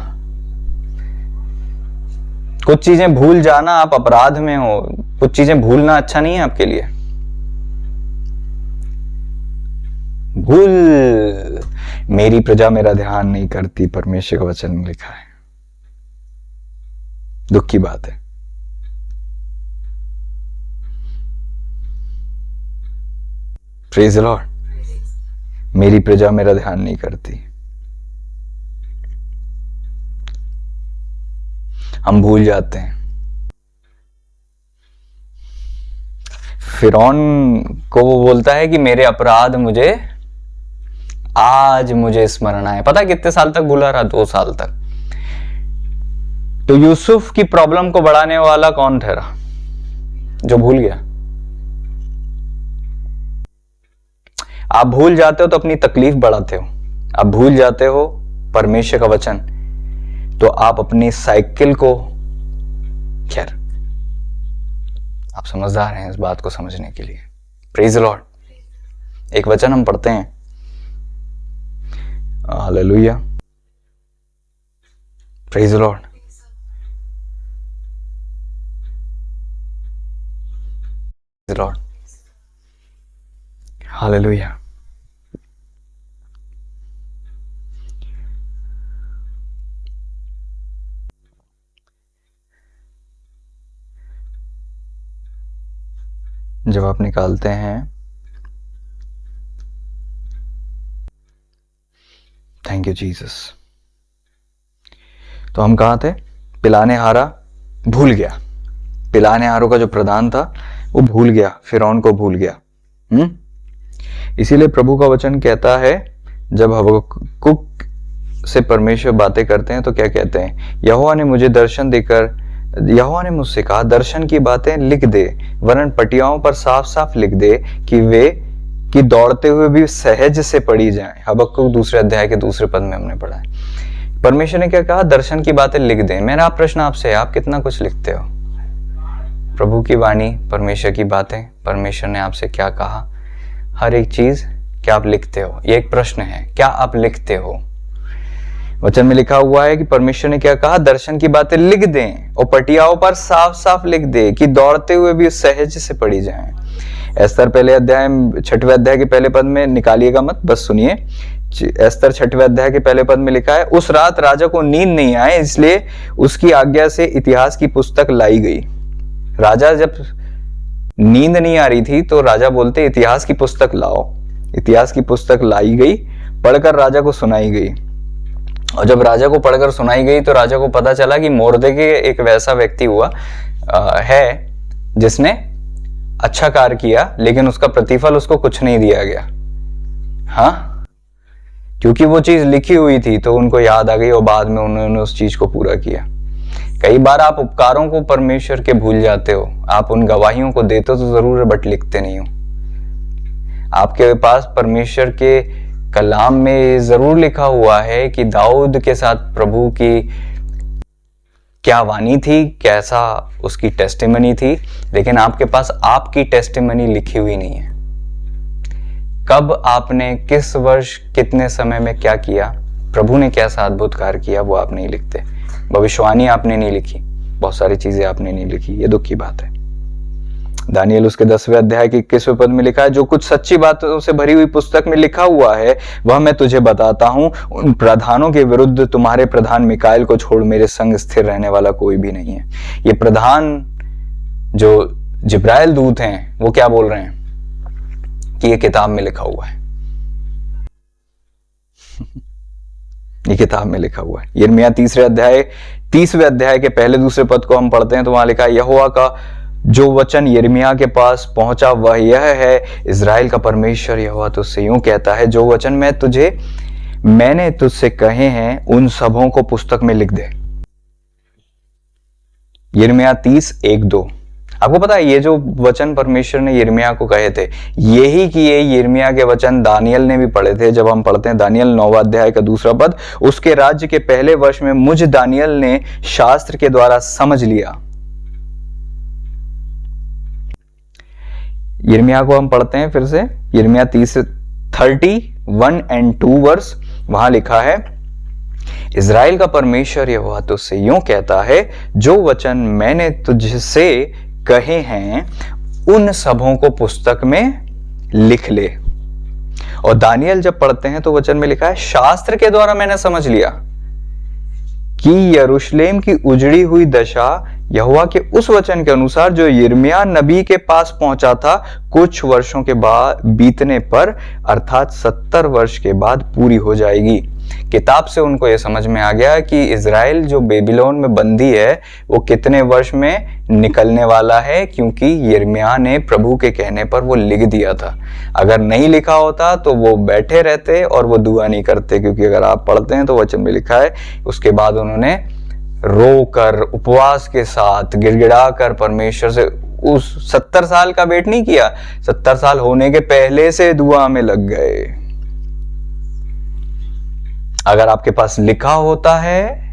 कुछ चीजें भूल जाना, आप अपराध में हो। कुछ चीजें भूलना अच्छा नहीं है आपके लिए। भूल, मेरी प्रजा मेरा ध्यान नहीं करती, परमेश्वर का वचन में लिखा है। दुख की बात है। Praise the Lord. मेरी प्रजा मेरा ध्यान नहीं करती। हम भूल जाते हैं। फिरौन को वो बोलता है कि मेरे अपराध मुझे आज मुझे स्मरण आए। पता है कितने साल तक भूला रहा? 2 साल तक। तो यूसुफ की प्रॉब्लम को बढ़ाने वाला कौन ठहरा? जो भूल गया। आप भूल जाते हो तो अपनी तकलीफ बढ़ाते हो। आप भूल जाते हो परमेश्वर का वचन तो आप अपनी साइकिल को, खैर आप समझदार हैं इस बात को समझने के लिए। Praise the Lord. एक वचन हम पढ़ते हैं, hallelujah, praise the Lord. Lord hallelujah. जब आप निकालते हैं, थैंक यू जीसस। तो हम कहाँ थे? पिलाने हारा भूल गया। पिलाने हारों का जो प्रधान था वो भूल गया, फिरौन को भूल गया। इसीलिए प्रभु का वचन कहता है, जब हबक्कुक से परमेश्वर बातें करते हैं तो क्या कहते हैं? यहोवा ने मुझे दर्शन देकर, यहोवा ने मुझसे कहा दर्शन की बातें लिख दे, वरन पटियाओं पर साफ साफ लिख दे कि दौड़ते हुए भी सहज से पढ़ी जाए। हबक्कुक 2 अध्याय के 2 पद में हमने पढ़ा है। परमेश्वर ने क्या कहा? दर्शन की बातें लिख दे। मेरा प्रश्न आपसे है, आप कितना कुछ लिखते हो? प्रभु की वाणी, परमेश्वर की बातें, परमेश्वर ने आपसे क्या कहा, हर एक चीज क्या आप लिखते हो? ये एक प्रश्न है, क्या आप लिखते हो? वचन में लिखा हुआ है कि परमेश्वर ने क्या कहा? दर्शन की बातें लिख दें और पटियाओं पर साफ साफ लिख दे कि दौड़ते हुए भी सहज से पढ़ी जाए। एस्तर 6वें अध्याय के पहले पद में, निकालिएगा मत, बस सुनिए। एस्तर 6वें अध्याय के पहले पद में लिखा है, उस रात राजा को नींद नहीं आए, इसलिए उसकी आज्ञा से इतिहास की पुस्तक लाई गई। राजा जब नींद नहीं आ रही थी तो राजा बोलते इतिहास की पुस्तक लाओ। इतिहास की पुस्तक लाई गई, पढ़कर राजा को सुनाई गई। और जब राजा को पढ़कर सुनाई गई तो राजा को पता चला कि मोर्देकै एक वैसा व्यक्ति हुआ है जिसने अच्छा कार्य किया, लेकिन उसका प्रतिफल उसको कुछ नहीं दिया गया। हाँ, क्योंकि वो चीज लिखी हुई थी तो उनको याद आ गई और बाद में उन्होंने उस चीज को पूरा किया। कई बार आप उपकारों को परमेश्वर के भूल जाते हो। आप उन गवाहियों को देते तो जरूर है, बट लिखते नहीं हो। आपके पास परमेश्वर के कलाम में जरूर लिखा हुआ है कि दाऊद के साथ प्रभु की क्या वाणी थी, कैसा उसकी टेस्टिमनी थी, लेकिन आपके पास आपकी टेस्टिमनी लिखी हुई नहीं है। कब आपने, किस वर्ष, कितने समय में क्या किया, प्रभु ने कैसा अद्भुत कार्य किया, वो आप नहीं लिखते। भविष्यवाणी आपने नहीं लिखी, बहुत सारी चीजें आपने नहीं लिखी। ये दुख की बात है। दानियल उसके 10वें अध्याय के 21वें पद में लिखा है, जो कुछ सच्ची बातों से भरी हुई पुस्तक में लिखा हुआ है वह मैं तुझे बताता हूं। उन प्रधानों के विरुद्ध तुम्हारे प्रधान मिकाएल को छोड़ मेरे संग स्थिर रहने वाला कोई भी नहीं है। ये प्रधान जो जिब्राइल दूत हैं वो क्या बोल रहे हैं कि ये किताब में लिखा हुआ है। ये किताब में लिखा हुआ है। यिर्मयाह 30वें अध्याय के पहले 2 पद को हम पढ़ते हैं तो वहां लिखा है, यहोवा का जो वचन यिर्मयाह के पास पहुंचा वह यह है, इजराइल का परमेश्वर यहोवा तुझसे यूं कहता है, जो वचन मैंने तुझसे कहे हैं उन सबों को पुस्तक में लिख दे। यिर्मयाह 30:1-2। आपको पता है ये जो वचन परमेश्वर ने यिर्मयाह को कहे थे, यही कि ये यिर्मयाह के वचन दानियल ने भी पढ़े थे। जब हम पढ़ते हैं दानियल 9वां अध्याय का 2 पद, उसके राज्य के पहले वर्ष में मुझ दानियल ने शास्त्र के द्वारा समझ लिया। यिर्मयाह को हम पढ़ते हैं फिर से, यिर्मयाह 31:1-2 वर्ष, वहां लिखा है, इजराइल का परमेश्वर यहोवा तुझसे यूं कहता है, जो वचन मैंने तुझसे कहे हैं उन सबों को पुस्तक में लिख ले। और दानियल जब पढ़ते हैं तो वचन में लिखा है, शास्त्र के द्वारा मैंने समझ लिया कि यरूशलेम की उजड़ी हुई दशा यहोवा के उस वचन के अनुसार जो यिर्मयाह नबी के पास पहुंचा था, कुछ वर्षों के बाद बीतने पर अर्थात 70 वर्ष के बाद पूरी हो जाएगी। किताब से उनको यह समझ में आ गया कि इजराइल जो बेबीलोन में बंदी है वो कितने वर्ष में निकलने वाला है, क्योंकि यिर्मयाह ने प्रभु के कहने पर वो लिख दिया था। अगर नहीं लिखा होता तो वो बैठे रहते और वो दुआ नहीं करते, क्योंकि अगर आप पढ़ते हैं तो वचन में लिखा है, उसके बाद उन्होंने रोकर उपवास के साथ गिड़गिड़ा कर परमेश्वर से उस 70 साल का वेट नहीं किया, 70 साल होने के पहले से दुआ में लग गए। अगर आपके पास लिखा होता है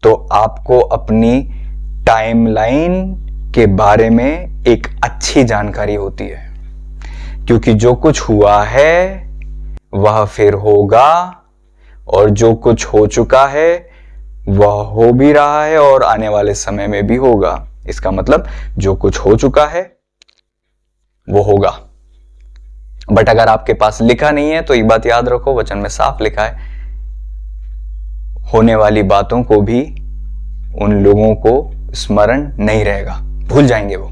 तो आपको अपनी टाइमलाइन के बारे में एक अच्छी जानकारी होती है, क्योंकि जो कुछ हुआ है वह फिर होगा और जो कुछ हो चुका है वह हो भी रहा है और आने वाले समय में भी होगा। इसका मतलब जो कुछ हो चुका है वो होगा। बट अगर आपके पास लिखा नहीं है तो एक बात याद रखो, वचन में साफ लिखा है, होने वाली बातों को भी उन लोगों को स्मरण नहीं रहेगा, भूल जाएंगे वो।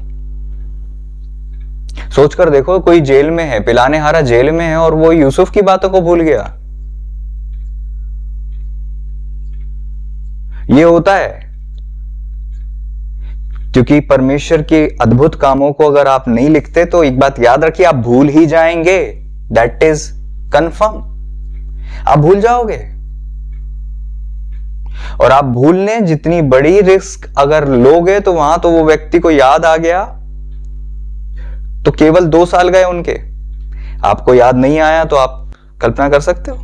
सोचकर देखो, कोई जेल में है, पिलाने हारा जेल में है और वो यूसुफ की बातों को भूल गया। ये होता है क्योंकि परमेश्वर के अद्भुत कामों को अगर आप नहीं लिखते तो एक बात याद रखिए, आप भूल ही जाएंगे। दैट इज कंफर्म, आप भूल जाओगे। और आप भूलने जितनी बड़ी रिस्क अगर लोगे तो वहां तो वो व्यक्ति को याद आ गया तो केवल 2 साल गए उनके, आपको याद नहीं आया तो आप कल्पना कर सकते हो।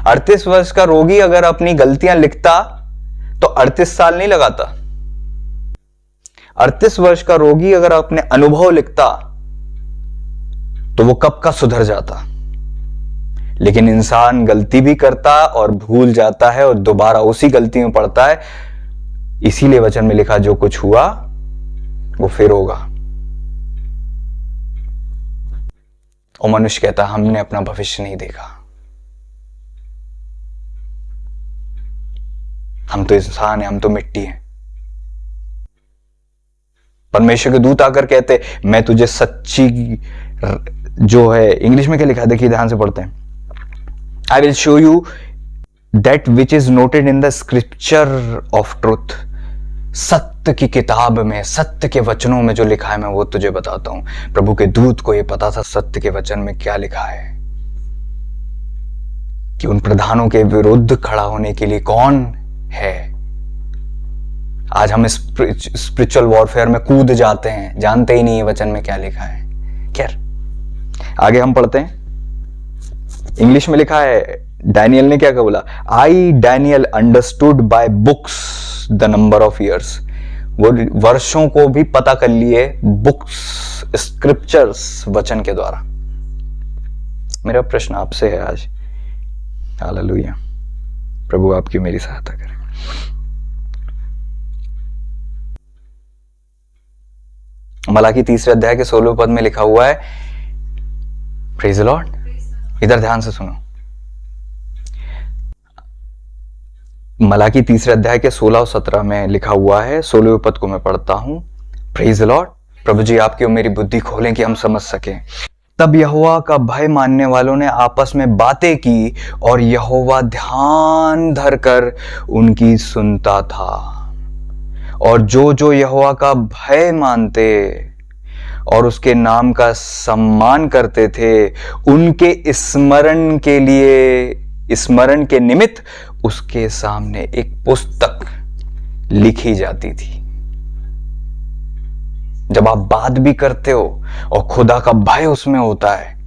38 वर्ष का रोगी अगर अपनी गलतियां लिखता तो 38 साल नहीं लगाता। 38 वर्ष का रोगी अगर अपने अनुभव लिखता तो वो कब का सुधर जाता। लेकिन इंसान गलती भी करता और भूल जाता है और दोबारा उसी गलती में पड़ता है। इसीलिए वचन में लिखा, जो कुछ हुआ वो फिर होगा। और मनुष्य कहता, हमने अपना भविष्य नहीं देखा, हम तो इंसान हैं, हम तो मिट्टी हैं। परमेश्वर के दूत आकर कहते, मैं तुझे सच्ची, जो है इंग्लिश में क्या लिखा है देखिए, ध्यान से पढ़ते हैं, I will show you that which is noted in the scripture of truth. सत्य की किताब में, सत्य के वचनों में जो लिखा है मैं वो तुझे बताता हूं। प्रभु के दूत को यह पता था सत्य के वचन में क्या लिखा है, कि उन प्रधानों के विरुद्ध खड़ा होने के लिए कौन है। आज हम स्पिरिचुअल वॉरफेयर में कूद जाते हैं, जानते ही नहीं है वचन में क्या लिखा है। खैर आगे हम पढ़ते हैं। इंग्लिश में लिखा है, डैनियल ने क्या बोला, I Daniel understood by books the number of years. वो वर्षों को भी पता कर लिए बुक्स, स्क्रिप्चर्स, वचन के द्वारा। मेरा प्रश्न आपसे है आज, हालेलुया, प्रभु आपकी मेरी सहायता करे। मलाकी 3 अध्याय के 16वें पद में लिखा हुआ है, प्रेज द लॉर्ड, इधर ध्यान से सुनो। मलाकी 3 अध्याय के 16 और 17 में लिखा हुआ है, 16वें पद को मैं पढ़ता हूं। Praise the Lord. प्रभु जी आपकी और मेरी बुद्धि खोलें कि हम समझ सकें। तब यहोवा का भय मानने वालों ने आपस में बातें की और यहोवा ध्यान धरकर उनकी सुनता था। और जो जो यहोवा का भय मानते और उसके नाम का सम्मान करते थे, उनके स्मरण के लिए, स्मरण के निमित्त उसके सामने एक पुस्तक लिखी जाती थी। जब आप बात भी करते हो और खुदा का भय उसमें होता है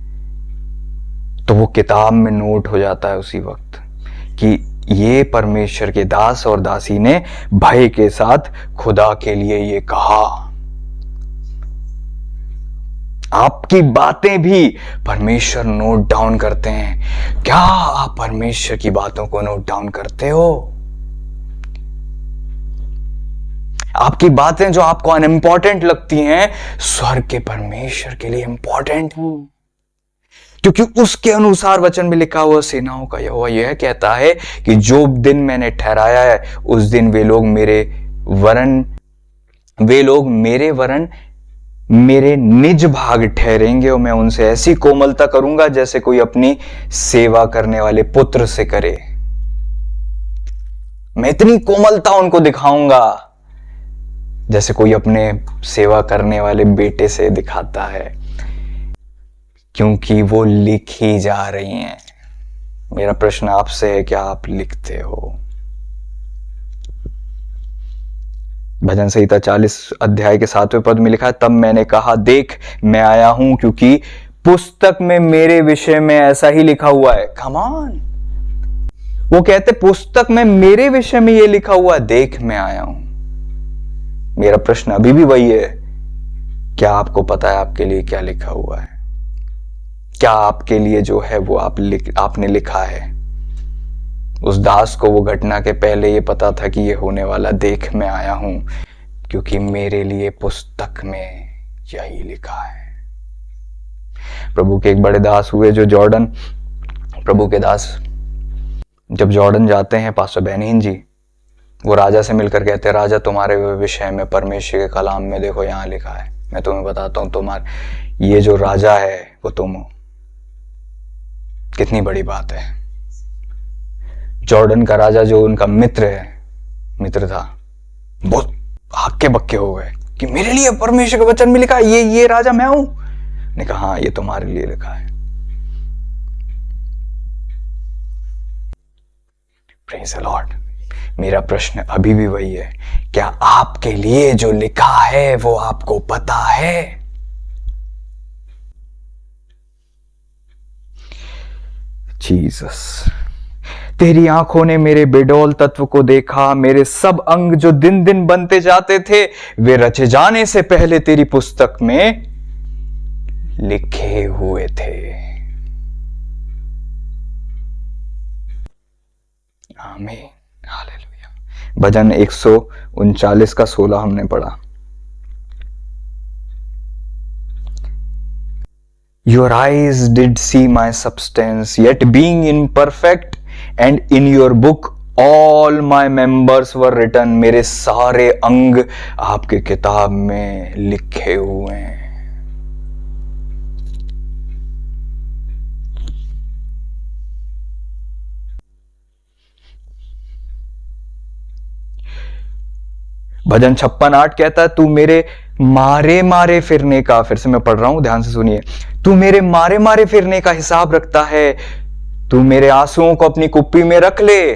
तो वो किताब में नोट हो जाता है उसी वक्त कि ये परमेश्वर के दास और दासी ने भय के साथ खुदा के लिए ये कहा। आपकी बातें भी परमेश्वर नोट डाउन करते हैं। क्या आप परमेश्वर की बातों को नोट डाउन करते हो? आपकी बातें जो आपको अनइम्पॉर्टेंट लगती हैं, स्वर्ग के परमेश्वर के लिए इंपॉर्टेंट हैं, क्योंकि उसके अनुसार वचन में लिखा हुआ, सेनाओं का यहोवा यह कहता है कि जो दिन मैंने ठहराया है उस दिन वे लोग मेरे वरन मेरे निज भाग ठहरेंगे और मैं उनसे ऐसी कोमलता करूंगा जैसे कोई अपनी सेवा करने वाले पुत्र से करे। मैं इतनी कोमलता उनको दिखाऊंगा जैसे कोई अपने सेवा करने वाले बेटे से दिखाता है, क्योंकि वो लिखी जा रही हैं। मेरा प्रश्न आपसे है, क्या आप लिखते हो? भजन संहिता 40 अध्याय के 7वें पद में लिखा है, तब मैंने कहा देख मैं आया हूं, क्योंकि पुस्तक में मेरे विषय में ऐसा ही लिखा हुआ है। कम ऑन, वो कहते पुस्तक में मेरे विषय में ये लिखा हुआ है, देख मैं आया हूं। मेरा प्रश्न अभी भी वही है, क्या आपको पता है आपके लिए क्या लिखा हुआ है? क्या आपके लिए जो है वो आपने लिखा है? उस दास को वो घटना के पहले ये पता था कि ये होने वाला देख मैं आया हूं, क्योंकि मेरे लिए पुस्तक में यही लिखा है। प्रभु के एक बड़े दास हुए जो जॉर्डन, प्रभु के दास जब जॉर्डन जाते हैं, पास्टर बेनिहीन जी, वो राजा से मिलकर कहते हैं, राजा तुम्हारे विषय में परमेश्वर के कलाम में देखो यहाँ लिखा है। मैं तुम्हें बताता हूँ, तुम्हारे ये जो राजा है वो तुम हो। कितनी बड़ी बात है। जॉर्डन का राजा जो उनका मित्र था, बहुत हक्के बक्के हो गए कि मेरे लिए परमेश्वर के वचन में लिखा है, ये राजा मैं हूं। ने कहा हाँ, ये तुम्हारे लिए लिखा है। Praise the Lord. मेरा प्रश्न अभी भी वही है, क्या आपके लिए जो लिखा है वो आपको पता है? जीसस। तेरी आंखों ने मेरे बेडौल तत्व को देखा, मेरे सब अंग जो दिन दिन बनते जाते थे वे रचे जाने से पहले तेरी पुस्तक में लिखे हुए थे। आमीन, हालेलुया। भजन 139 का 16 हमने पढ़ा। Your eyes did see my substance, yet being imperfect, and in your book all my members were written. मेरे सारे अंग आपके किताब में लिखे हुए हैं। भजन 56:8 कहता है, तू मेरे मारे मारे फिरने का, फिर से मैं पढ़ रहा हूं, ध्यान से सुनिए, तू मेरे मारे मारे फिरने का हिसाब रखता है, तू मेरे आंसुओं को अपनी कुप्पी में रख ले,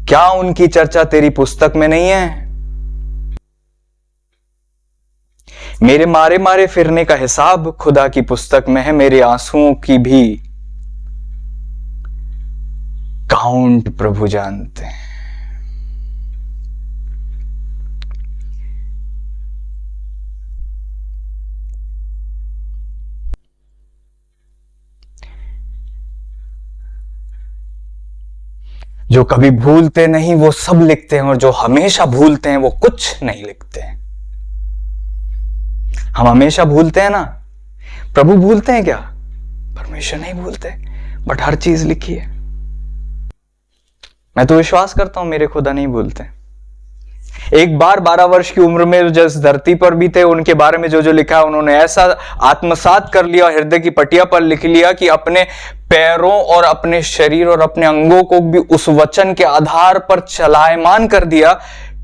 क्या उनकी चर्चा तेरी पुस्तक में नहीं है? मेरे मारे मारे फिरने का हिसाब खुदा की पुस्तक में है, मेरे आंसुओं की भी काउंट प्रभु जानते हैं। जो कभी भूलते नहीं वो सब लिखते हैं, और जो हमेशा भूलते हैं वो कुछ नहीं लिखते हैं। हम हमेशा भूलते हैं ना, प्रभु भूलते हैं क्या? परमेश्वर नहीं भूलते, बट हर चीज लिखी है। मैं तो विश्वास करता हूं मेरे खुदा नहीं भूलते। एक बार 12 वर्ष की उम्र में जिस धरती पर भी थे, उनके बारे में जो जो लिखा है उन्होंने ऐसा आत्मसात कर लिया, हृदय की पटिया पर लिख लिया कि अपने पैरों और अपने शरीर और अपने अंगों को भी उस वचन के आधार पर चलायमान कर दिया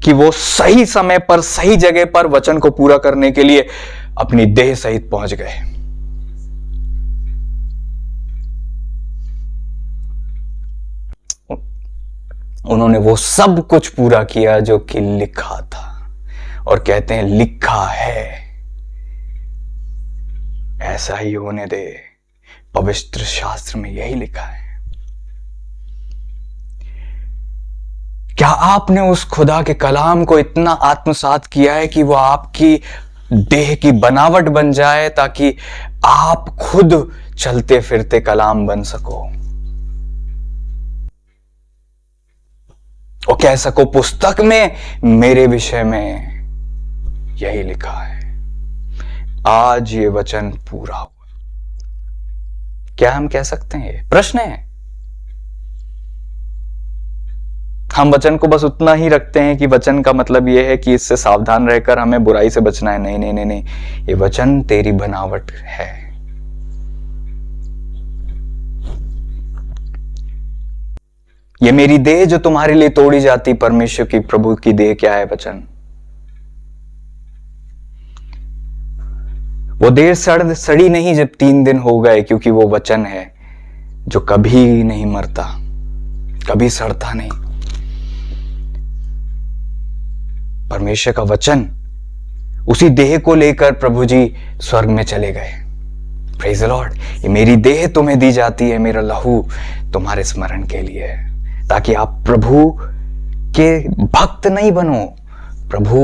कि वो सही समय पर सही जगह पर वचन को पूरा करने के लिए अपनी देह सहित पहुंच गए। उन्होंने वो सब कुछ पूरा किया जो कि लिखा था, और कहते हैं लिखा है, ऐसा ही होने दे। पवित्र शास्त्र में यही लिखा है। क्या आपने उस खुदा के कलाम को इतना आत्मसात किया है कि वो आपकी देह की बनावट बन जाए, ताकि आप खुद चलते फिरते कलाम बन सको और कह सको पुस्तक में मेरे विषय में यही लिखा है। आज ये वचन पूरा हुआ। क्या हम कह सकते हैं? ये प्रश्न है। हम वचन को बस उतना ही रखते हैं कि वचन का मतलब यह है कि इससे सावधान रहकर हमें बुराई से बचना है। नहीं नहीं नहीं नहीं, ये वचन तेरी बनावट है। ये मेरी देह जो तुम्हारे लिए तोड़ी जाती, परमेश्वर की प्रभु की देह क्या है? वचन। वो देह सड़ी नहीं जब 3 दिन हो गए, क्योंकि वो वचन है जो कभी नहीं मरता, कभी सड़ता नहीं। परमेश्वर का वचन, उसी देह को लेकर प्रभु जी स्वर्ग में चले गए। Praise the Lord. ये मेरी देह तुम्हें दी जाती है, मेरा लहू तुम्हारे स्मरण के लिए है, ताकि आप प्रभु के भक्त नहीं बनो, प्रभु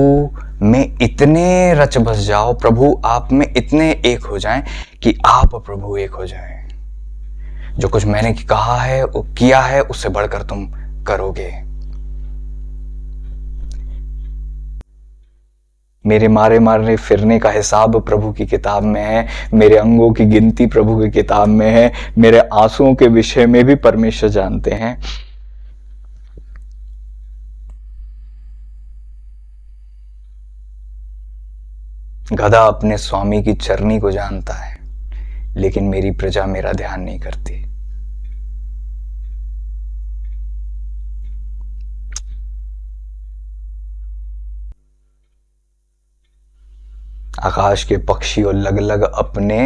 में इतने रच बस जाओ, प्रभु आप में इतने एक हो जाएं कि आप प्रभु एक हो जाएं। जो कुछ मैंने कहा है, किया है, उससे बढ़कर तुम करोगे। मेरे मारे मारने फिरने का हिसाब प्रभु की किताब में है, मेरे अंगों की गिनती प्रभु की किताब में है, मेरे आंसुओं के विषय में भी परमेश्वर जानते हैं। गधा अपने स्वामी की चरनी को जानता है, लेकिन मेरी प्रजा मेरा ध्यान नहीं करती। आकाश के पक्षी और लगलग अपने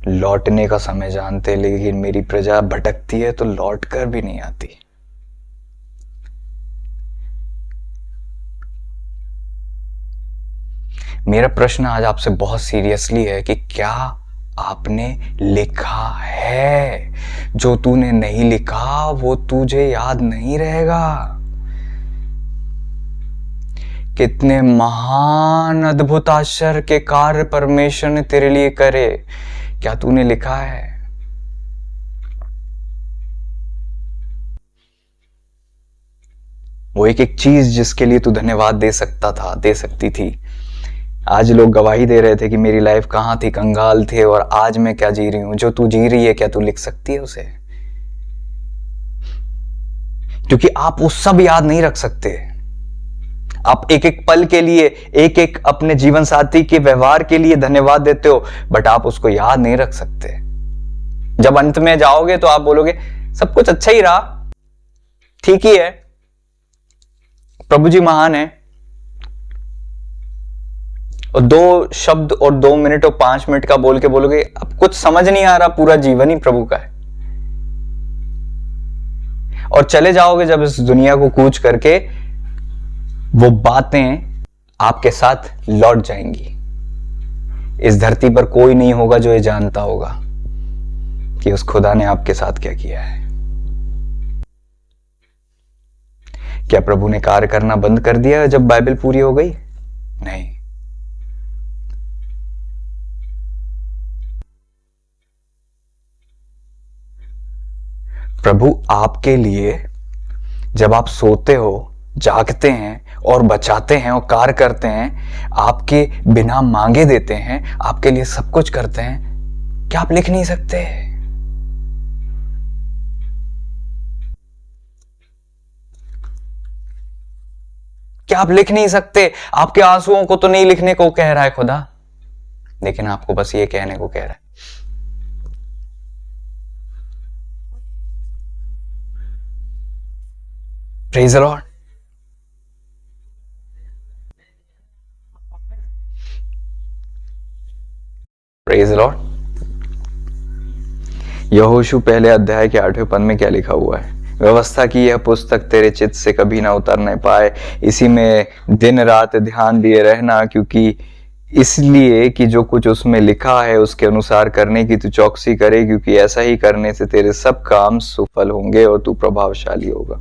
लौटने का समय जानते, लेकिन मेरी प्रजा भटकती है तो लौट कर भी नहीं आती। मेरा प्रश्न आज आपसे बहुत सीरियसली है कि क्या आपने लिखा है? जो तूने नहीं लिखा वो तुझे याद नहीं रहेगा। कितने महान अद्भुत आश्चर्य के कार्य परमेश्वर ने तेरे लिए करे, क्या तूने लिखा है? वो एक एक चीज जिसके लिए तू धन्यवाद दे सकता था, दे सकती थी। आज लोग गवाही दे रहे थे कि मेरी लाइफ कहां थी, कंगाल थे, और आज मैं क्या जी रही हूं। जो तू जी रही है, क्या तू लिख सकती है उसे? क्योंकि आप वो सब याद नहीं रख सकते। आप एक एक पल के लिए, एक एक अपने जीवन साथी के व्यवहार के लिए धन्यवाद देते हो, बट आप उसको याद नहीं रख सकते। जब अंत में जाओगे तो आप बोलोगे सब कुछ अच्छा ही रहा, ठीक ही है, प्रभु जी महान है। और 2 शब्द और 2 मिनट और 5 मिनट का बोल के बोलोगे अब कुछ समझ नहीं आ रहा, पूरा जीवन ही प्रभु का है। और चले जाओगे जब इस दुनिया को कूच करके, वो बातें आपके साथ लौट जाएंगी। इस धरती पर कोई नहीं होगा जो ये जानता होगा कि उस खुदा ने आपके साथ क्या किया है। क्या प्रभु ने कार्य करना बंद कर दिया जब बाइबल पूरी हो गई? नहीं। प्रभु आपके लिए जब आप सोते हो, जागते हैं और बचाते हैं और कार्य करते हैं, आपके बिना मांगे देते हैं, आपके लिए सब कुछ करते हैं, क्या आप लिख नहीं सकते? क्या आप लिख नहीं सकते? आपके आंसुओं को तो नहीं लिखने को कह रहा है खुदा, लेकिन आपको बस ये कहने को कह रहा है। Praise the Lord. Praise the Lord. यहोशू पहले अध्याय के 8वें पद में क्या लिखा हुआ है? व्यवस्था की यह पुस्तक तेरे चित्त से कभी ना उतरने पाए, इसी में दिन रात ध्यान दिए रहना, क्योंकि इसलिए कि जो कुछ उसमें लिखा है उसके अनुसार करने की तू चौकसी करे, क्योंकि ऐसा ही करने से तेरे सब काम सफल होंगे और तू प्रभावशाली होगा।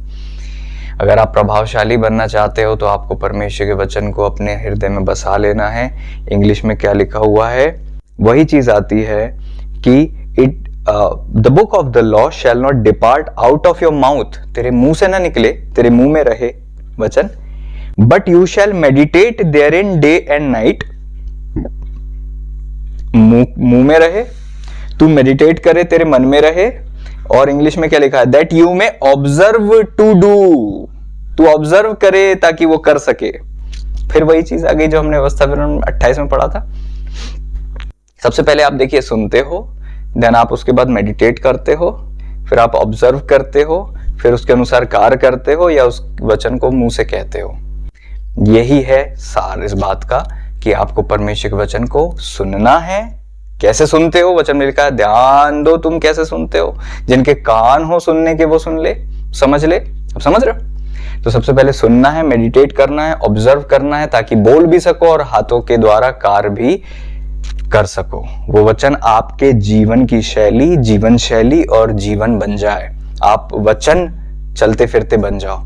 अगर आप प्रभावशाली बनना चाहते हो तो आपको परमेश्वर के वचन को अपने हृदय में बसा लेना है। इंग्लिश में क्या लिखा हुआ है? वही चीज आती है कि the book of the law shall not depart out of your mouth, तेरे मुंह से ना निकले, तेरे मुंह में रहे वचन, but you shall meditate therein day and night. मुंह में रहे, तू मेडिटेट करे, तेरे मन में रहे। और इंग्लिश में क्या लिखा है? दैट यू में ऑब्जर्व टू डू, तू ऑब्जर्व करे ताकि वो कर सके। फिर वही चीज आ गई जो हमने व्यवस्था 28 में पढ़ा था। सबसे पहले आप देखिए, सुनते हो, देन आप उसके बाद मेडिटेट करते हो, फिर आप ऑब्जर्व करते हो, फिर उसके अनुसार कार्य करते हो या उस वचन को मुंह से कहते हो। यही है सार इस बात का कि आपको परमेश्वर के वचन को सुनना है। कैसे सुनते हो? वचन में लिखा है ध्यान दो तुम कैसे सुनते हो। जिनके कान हो सुनने के वो सुन ले, समझ ले। अब समझ रहे हो? तो सबसे पहले सुनना है, मेडिटेट करना है, ऑब्जर्व करना है, ताकि बोल भी सको और हाथों के द्वारा कार्य भी कर सको। वो वचन आपके जीवन की शैली, जीवन शैली और जीवन बन जाए। आप वचन चलते फिरते बन जाओ।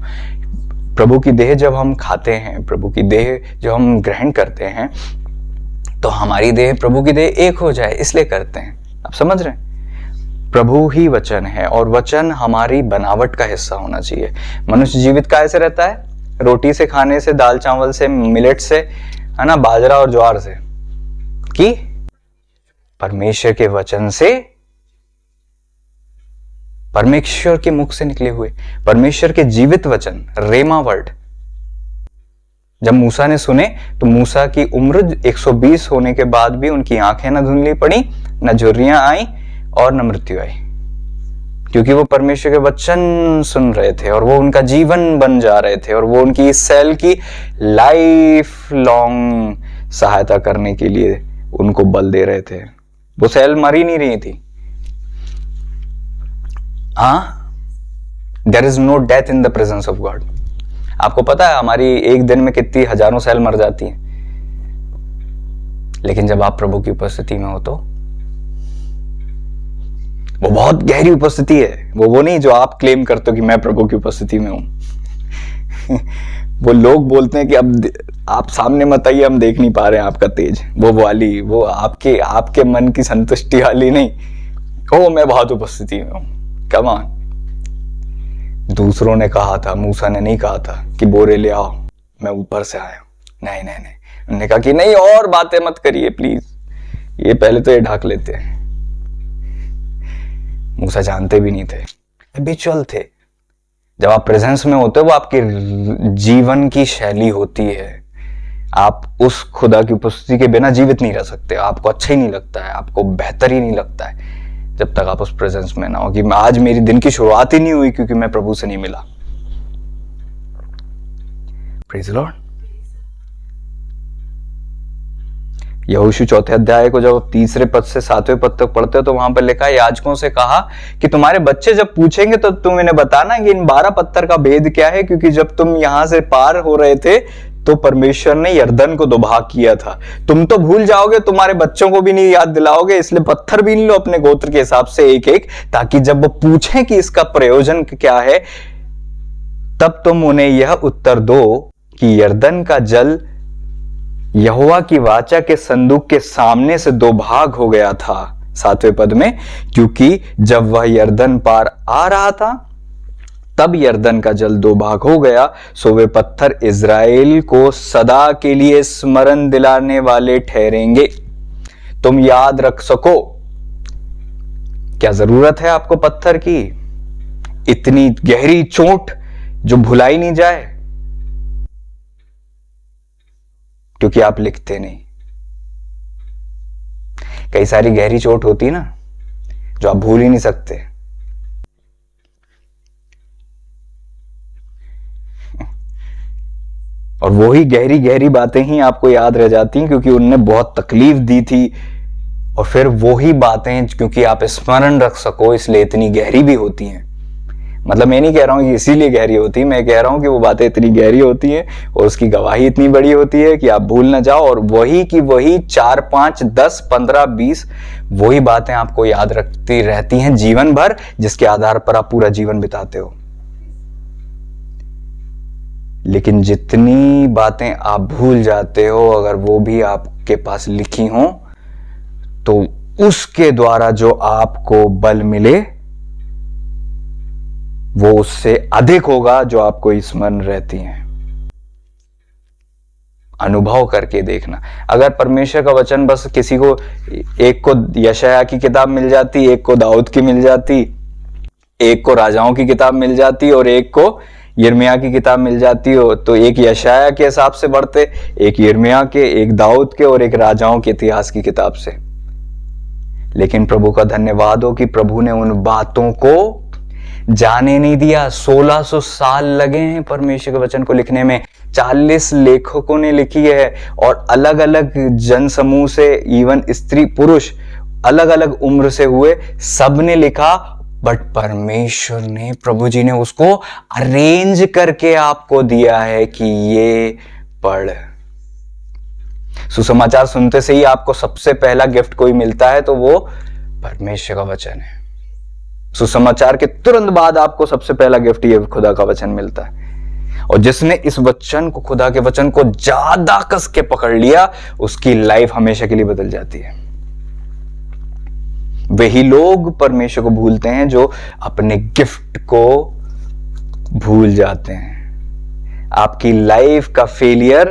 प्रभु की देह जब हम खाते हैं, प्रभु की देह जब हम ग्रहण करते हैं, तो हमारी देह प्रभु की देह एक हो जाए, इसलिए करते हैं। आप समझ रहे हैं? प्रभु ही वचन है और वचन हमारी बनावट का हिस्सा होना चाहिए। मनुष्य जीवित कैसे रहता है? रोटी से खाने से, दाल चावल से, मिलेट से, है ना, बाजरा और ज्वार से, कि परमेश्वर के वचन से, परमेश्वर के मुख से निकले हुए, परमेश्वर के जीवित वचन, रेमा वर्ड। जब मूसा ने सुने तो मूसा की उम्र 120 होने के बाद भी उनकी आंखें न धुंधली पड़ी, न झुर्रियां आई और न मृत्यु आई, क्योंकि वो परमेश्वर के वचन सुन रहे थे और वो उनका जीवन बन जा रहे थे और वो उनकी इस सेल की लाइफ लॉन्ग सहायता करने के लिए उनको बल दे रहे थे। वो सेल मर ही नहीं रही थी। There is no death in the presence of God. आपको पता है हमारी एक दिन में कितनी हजारों सेल मर जाती हैं, लेकिन जब आप प्रभु की उपस्थिति में हो तो वो बहुत गहरी उपस्थिति है। वो नहीं जो आप क्लेम करते हो कि मैं प्रभु की उपस्थिति में हूं। वो लोग बोलते हैं कि अब आप सामने मत आइए, हम देख नहीं पा रहे हैं आपका तेज, वो वाली, वो आपके मन की संतुष्टि वाली नहीं। ओ मैं बहुत उपस्थिति में हूं। Come on. दूसरों ने कहा था, मूसा ने नहीं कहा था कि बोरे ले आओ मैं ऊपर से आया हूं। नहीं नहीं नहीं, उन्होंने कहा कि नहीं और बातें मत करिए प्लीज, ये पहले तो ये ढक लेते हैं। मूसा जानते भी नहीं थे, हैबिचुअल थे। जब आप प्रेजेंस में होते हो वो आपके जीवन की शैली होती है। आप उस खुदा की उपस्थिति के बिना जीवित नहीं रह सकते। आपको अच्छा ही नहीं लगता है, आपको बेहतर ही नहीं लगता है जब तक आप उस प्रेजेंस में ना हो कि आज मेरी दिन की शुरुआत ही नहीं हुई क्योंकि मैं प्रभु से नहीं मिला। Praise the Lord. यहोशू 4 अध्याय को जब 3 पद से 7वें पद तक पढ़ते हो तो वहां पर लिखा है, याजकों से कहा कि तुम्हारे बच्चे जब पूछेंगे तो तुम इन्हें बताना कि इन 12 पत्थर का भेद क्या है, क्योंकि जब तुम यहां से पार हो रहे थे तो परमेश्वर ने यरदन को 2 भाग किया था। तुम तो भूल जाओगे, तुम्हारे बच्चों को भी नहीं याद दिलाओगे, इसलिए पत्थर बीन लो अपने गोत्र के हिसाब से एक एक, ताकि जब वो पूछें कि इसका प्रयोजन क्या है तब तुम उन्हें यह उत्तर दो कि यरदन का जल यहोवा की वाचा के संदूक के सामने से 2 भाग हो गया था। 7वें पद में, क्योंकि जब वह यरदन पार आ रहा था तब यरदन का जल 2 भाग हो गया, सो वे पत्थर इज़राइल को सदा के लिए स्मरण दिलाने वाले ठहरेंगे। तुम याद रख सको। क्या जरूरत है आपको पत्थर की? इतनी गहरी चोट जो भुलाई नहीं जाए, क्योंकि आप लिखते नहीं। कई सारी गहरी चोट होती है ना जो आप भूल ही नहीं सकते। और वही गहरी गहरी बातें ही आपको याद रह जाती हैं क्योंकि उनने बहुत तकलीफ दी थी, और फिर वही बातें क्योंकि आप स्मरण रख सको इसलिए इतनी गहरी भी होती हैं। मतलब मैं नहीं कह रहा हूं कि इसीलिए गहरी होती है, मैं कह रहा हूं कि वो बातें इतनी गहरी होती हैं और उसकी गवाही इतनी बड़ी होती है कि आप भूल ना जाओ, और वही की वही 4, 5, 10, 15, 20 वही बातें आपको याद रखती रहती हैं जीवन भर, जिसके आधार पर आप पूरा जीवन बिताते हो। लेकिन जितनी बातें आप भूल जाते हो, अगर वो भी आपके पास लिखी हो तो उसके द्वारा जो आपको बल मिले वो उससे अधिक होगा जो आपको स्मरण रहती हैं। अनुभव करके देखना। अगर परमेश्वर का वचन बस किसी को, एक को यशायाह की किताब मिल जाती, एक को दाऊद की मिल जाती, एक को राजाओं की किताब मिल जाती और एक को यिर्मयाह की किताब मिल जाती हो, तो एक यशायाह के हिसाब से पढ़ते, एक यिर्मयाह के, एक दाऊद के और एक राजाओं के इतिहास की किताब से। लेकिन प्रभु का धन्यवाद हो कि प्रभु ने उन बातों को जाने नहीं दिया। 1600 साल लगे हैं परमेश्वर के वचन को लिखने में। 40 लेखकों ने लिखी है और अलग अलग जन समूह से, इवन स्त्री पुरुष अलग अलग उम्र से हुए, सब ने लिखा, बट परमेश्वर ने, प्रभु जी ने उसको अरेंज करके आपको दिया है कि ये पढ़। सुसमाचार सुनते से ही आपको सबसे पहला गिफ्ट कोई मिलता है तो वो परमेश्वर का वचन है। सुसमाचार के तुरंत बाद आपको सबसे पहला गिफ्ट ये खुदा का वचन मिलता है, और जिसने इस वचन को, खुदा के वचन को ज्यादा कस के पकड़ लिया, उसकी लाइफ हमेशा के लिए बदल जाती है। वही लोग परमेश्वर को भूलते हैं जो अपने गिफ्ट को भूल जाते हैं। आपकी लाइफ का फेलियर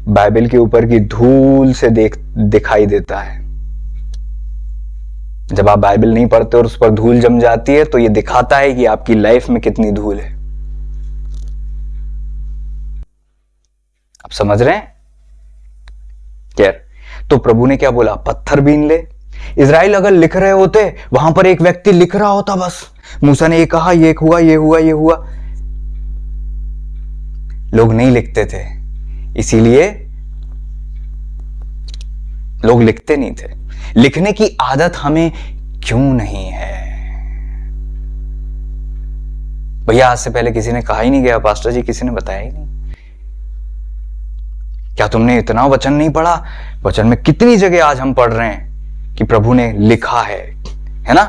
बाइबल के ऊपर की धूल से दिखाई देता है। जब आप बाइबल नहीं पढ़ते और उस पर धूल जम जाती है तो यह दिखाता है कि आपकी लाइफ में कितनी धूल है। आप समझ रहे हैं? खैर, तो प्रभु ने क्या बोला? पत्थर बीन ले। इजराइल अगर लिख रहे होते, वहां पर एक व्यक्ति लिख रहा होता, बस मूसा ने ये कहा, ये हुआ, ये हुआ, ये हुआ। लोग नहीं लिखते थे, इसीलिए लोग लिखते नहीं थे। लिखने की आदत हमें क्यों नहीं है? भैया आज से पहले किसी ने कहा ही नहीं गया, पास्टर जी किसी ने बताया ही नहीं। क्या तुमने इतना वचन नहीं पढ़ा? वचन में कितनी जगह आज हम पढ़ रहे हैं कि प्रभु ने लिखा है ना?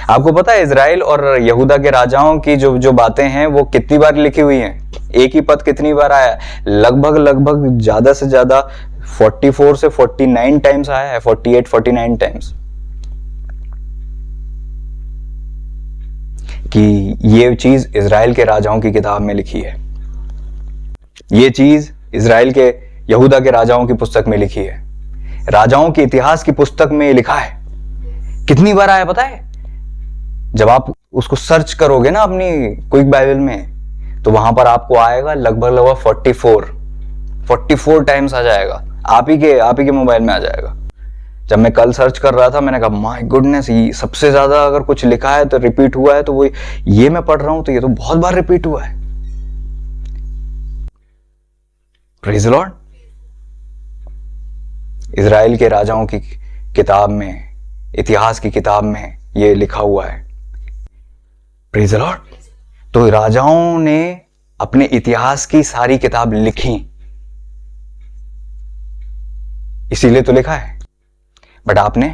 आपको पता है इजराइल और यहूदा के राजाओं की जो बातें हैं वो कितनी बार लिखी हुई हैं? एक ही पद कितनी बार आया? लगभग ज्यादा से ज्यादा 44 से 49 टाइम्स आया है, 48-49 टाइम्स। कि ये चीज इजराइल के राजाओं की किताब में लिखी है, ये चीज इजराइल के यहूदा के राजाओं की पुस्तक में लिखी है, राजाओं के इतिहास की पुस्तक में लिखा है। कितनी बार आया पता है? जब आप उसको सर्च करोगे ना अपनी क्विक बाइबल में, तो वहां पर आपको आएगा लगभग 44 टाइम्स आ जाएगा। आप ही के मोबाइल में आ जाएगा। जब मैं कल सर्च कर रहा था, मैंने कहा माय गुडनेस, ये सबसे ज्यादा अगर कुछ लिखा है तो रिपीट हुआ है तो वो ये मैं पढ़ रहा हूं, तो ये तो बहुत बार रिपीट हुआ है। Praise the Lord. इजराइल के राजाओं की किताब में, इतिहास की किताब में ये लिखा हुआ है। Praise the Lord. तो राजाओं ने अपने इतिहास की सारी किताब लिखी, इसीलिए तो लिखा है। बट आपने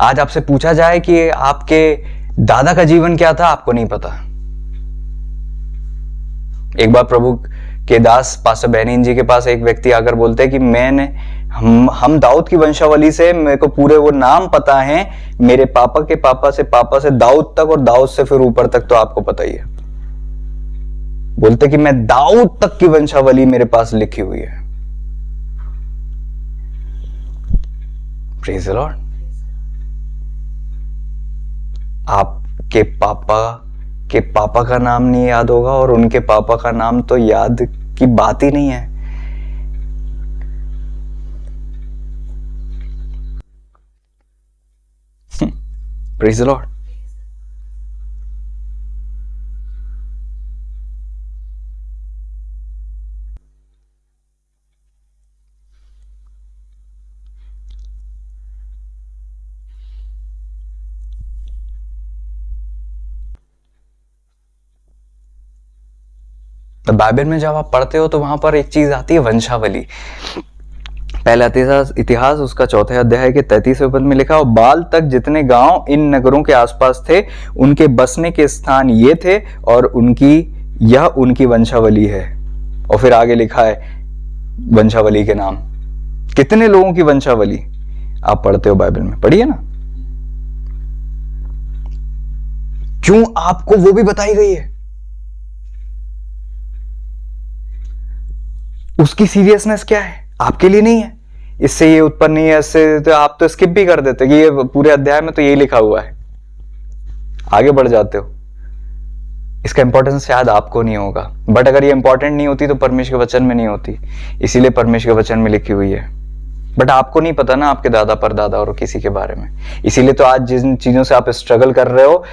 आज आपसे पूछा जाए कि आपके दादा का जीवन क्या था, आपको नहीं पता। एक बार प्रभु के दास पास्टर बेनिन जी के पास एक व्यक्ति आकर बोलते हैं कि हम दाऊद की वंशावली से, मेरे को पूरे वो नाम पता है, मेरे पापा के पापा से दाऊद तक, और दाऊद से फिर ऊपर तक तो आपको पता ही है। बोलते कि मैं दाऊद तक की वंशावली मेरे पास लिखी हुई है। Praise the Lord. आपके पापा का नाम नहीं याद होगा, और उनके पापा का नाम तो याद की बात ही नहीं है। Praise the Lord. तो बाइबल में जब आप पढ़ते हो तो वहां पर एक चीज आती है, वंशावली। पहला इतिहास उसका 4 अध्याय के 33वें पद में लिखा, और बाल तक जितने गांव इन नगरों के आसपास थे, उनके बसने के स्थान ये थे, और यह उनकी वंशावली है। और फिर आगे लिखा है वंशावली के नाम। कितने लोगों की वंशावली आप पढ़ते हो बाइबल में? पढ़िए ना। क्यों आपको वो भी बताई गई है? उसकी सीरियसनेस क्या है? आपके लिए नहीं है। इससे ये उत्पन्न नहीं है, इससे तो आप तो स्किप भी कर देते कि ये पूरे अध्याय में तो यही लिखा हुआ है, आगे बढ़ जाते हो। इसका इंपॉर्टेंस शायद आपको नहीं होगा, बट अगर ये इंपॉर्टेंट नहीं होती तो परमेश्वर के वचन में नहीं होती, इसीलिए परमेश्वर के वचन में लिखी हुई है। बट आपको नहीं पता ना आपके दादा परदादा और किसी के बारे में, इसीलिए तो आज जिन चीजों से आप स्ट्रगल कर रहे हो,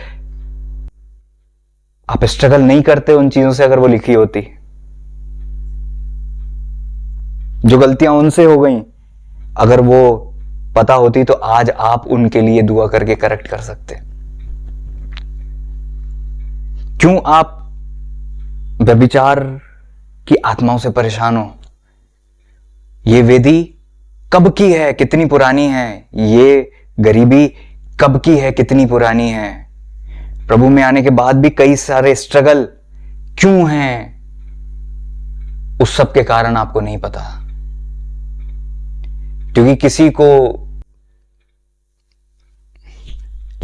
आप स्ट्रगल नहीं करते उन चीजों से। अगर वो लिखी होती, जो गलतियां उनसे हो गई, अगर वो पता होती तो आज आप उनके लिए दुआ करके करेक्ट कर सकते। क्यों आप व्यभिचार की आत्माओं से परेशान हो? ये वेदी कब की है, कितनी पुरानी है? ये गरीबी कब की है, कितनी पुरानी है? प्रभु में आने के बाद भी कई सारे स्ट्रगल क्यों हैं? उस सब के कारण आपको नहीं पता। क्योंकि किसी को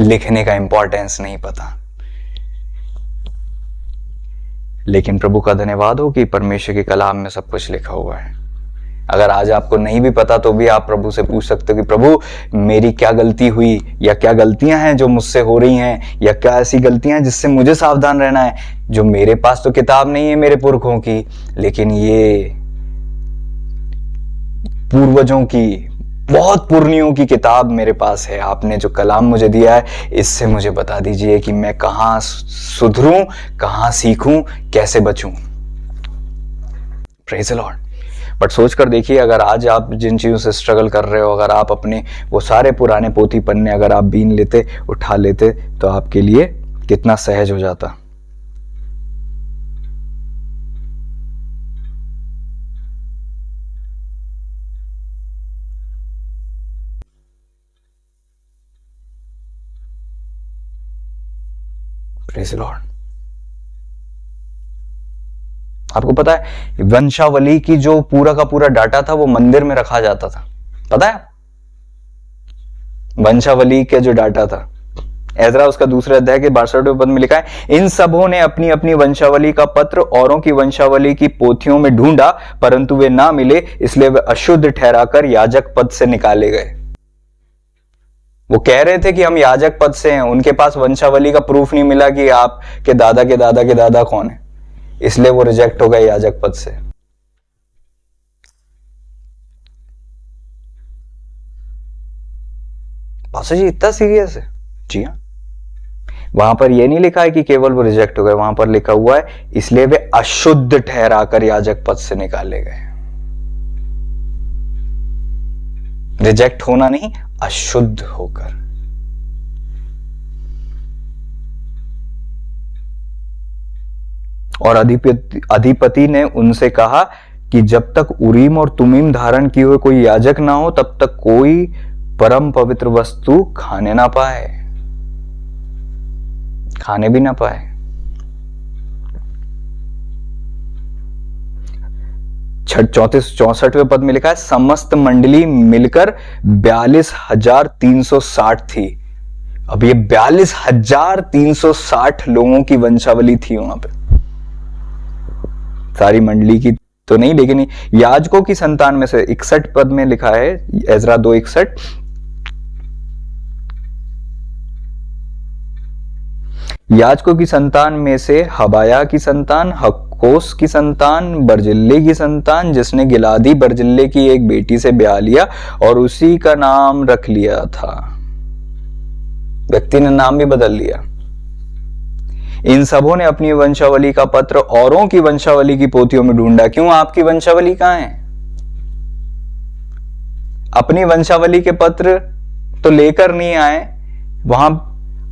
लिखने का इंपॉर्टेंस नहीं पता, लेकिन प्रभु का धन्यवाद हो कि परमेश्वर के कलाम में सब कुछ लिखा हुआ है। अगर आज आपको नहीं भी पता तो भी आप प्रभु से पूछ सकते हो कि प्रभु मेरी क्या गलती हुई, या क्या गलतियां हैं जो मुझसे हो रही हैं, या क्या ऐसी गलतियां हैं जिससे मुझे सावधान रहना है। जो मेरे पास तो किताब नहीं है मेरे पुरखों की, लेकिन ये पूर्वजों की, बहुत पुरनियों की किताब मेरे पास है। आपने जो कलाम मुझे दिया है, इससे मुझे बता दीजिए कि मैं कहां सुधरूं, कहां सीखूं, कैसे बचूं। Praise the Lord. बट सोच कर देखिए, अगर आज आप जिन चीज़ों से स्ट्रगल कर रहे हो, अगर आप अपने वो सारे पुराने पोथी पन्ने अगर आप बीन लेते, उठा लेते, तो आपके लिए कितना सहज हो जाता। Praise the Lord. आपको पता है वंशावली की जो पूरा का पूरा डाटा था वो मंदिर में रखा जाता था, पता है? वंशावली के जो डाटा था, एजरा उसका दूसरे अध्याय के 62वें पद में लिखा है, इन सबों ने अपनी अपनी वंशावली का पत्र औरों की वंशावली की पोथियों में ढूंढा, परंतु वे ना मिले, इसलिए वे अशुद्ध ठहराकर याजक पद से निकाले गए। वो कह रहे थे कि हम याजक पद से हैं, उनके पास वंशावली का प्रूफ नहीं मिला कि आपके दादा के दादा के दादा कौन है, इसलिए वो रिजेक्ट हो गए याजक पद से। पास्टर जी इतना सीरियस है? जी हाँ। वहां पर यह नहीं लिखा है कि केवल वो रिजेक्ट हो गए, वहां पर लिखा हुआ है इसलिए वे अशुद्ध ठहराकर याजक पद से निकाले गए। रिजेक्ट होना नहीं, अशुद्ध होकर। और अधिपति ने उनसे कहा कि जब तक उरीम और तुमीम धारण किए हुए कोई याजक ना हो, तब तक कोई परम पवित्र वस्तु खाने ना पाए, खाने भी ना पाए। 64वें पद में लिखा है, समस्त मंडली मिलकर 42,360 थी। अब ये 42,360 लोगों की वंशावली थी वहां पे, सारी मंडली की तो नहीं, लेकिन याजकों की संतान में से 61 पद में लिखा है, एजरा 2:61, याजकों की संतान में से हबाया की संतान, हक्कोस की संतान, बर्जिल्ले की संतान, जिसने गिलादी बर्जिल्ले की एक बेटी से ब्याह लिया और उसी का नाम रख लिया था। व्यक्ति ने नाम भी बदल लिया। इन सबों ने अपनी वंशावली का पत्र औरों की वंशावली की पोथियों में ढूंढा। क्यों? आपकी वंशावली कहां है? अपनी वंशावली के पत्र तो लेकर नहीं आए, वहां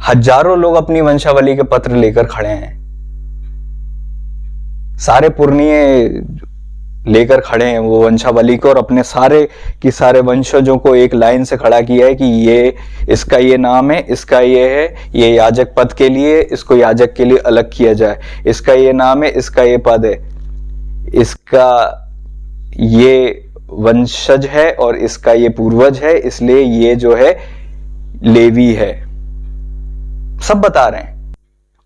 हजारों लोग अपनी वंशावली के पत्र लेकर खड़े हैं, सारे पुरनिये लेकर खड़े हैं वो वंशावली को, और अपने सारे की सारे वंशजों को एक लाइन से खड़ा किया है कि ये इसका ये नाम है, इसका ये है, ये याजक पद के लिए, इसको याजक के लिए अलग किया जाए, इसका ये नाम है, इसका ये पद है, इसका ये वंशज है और इसका ये पूर्वज है, इसलिए ये जो है लेवी है, सब बता रहे हैं।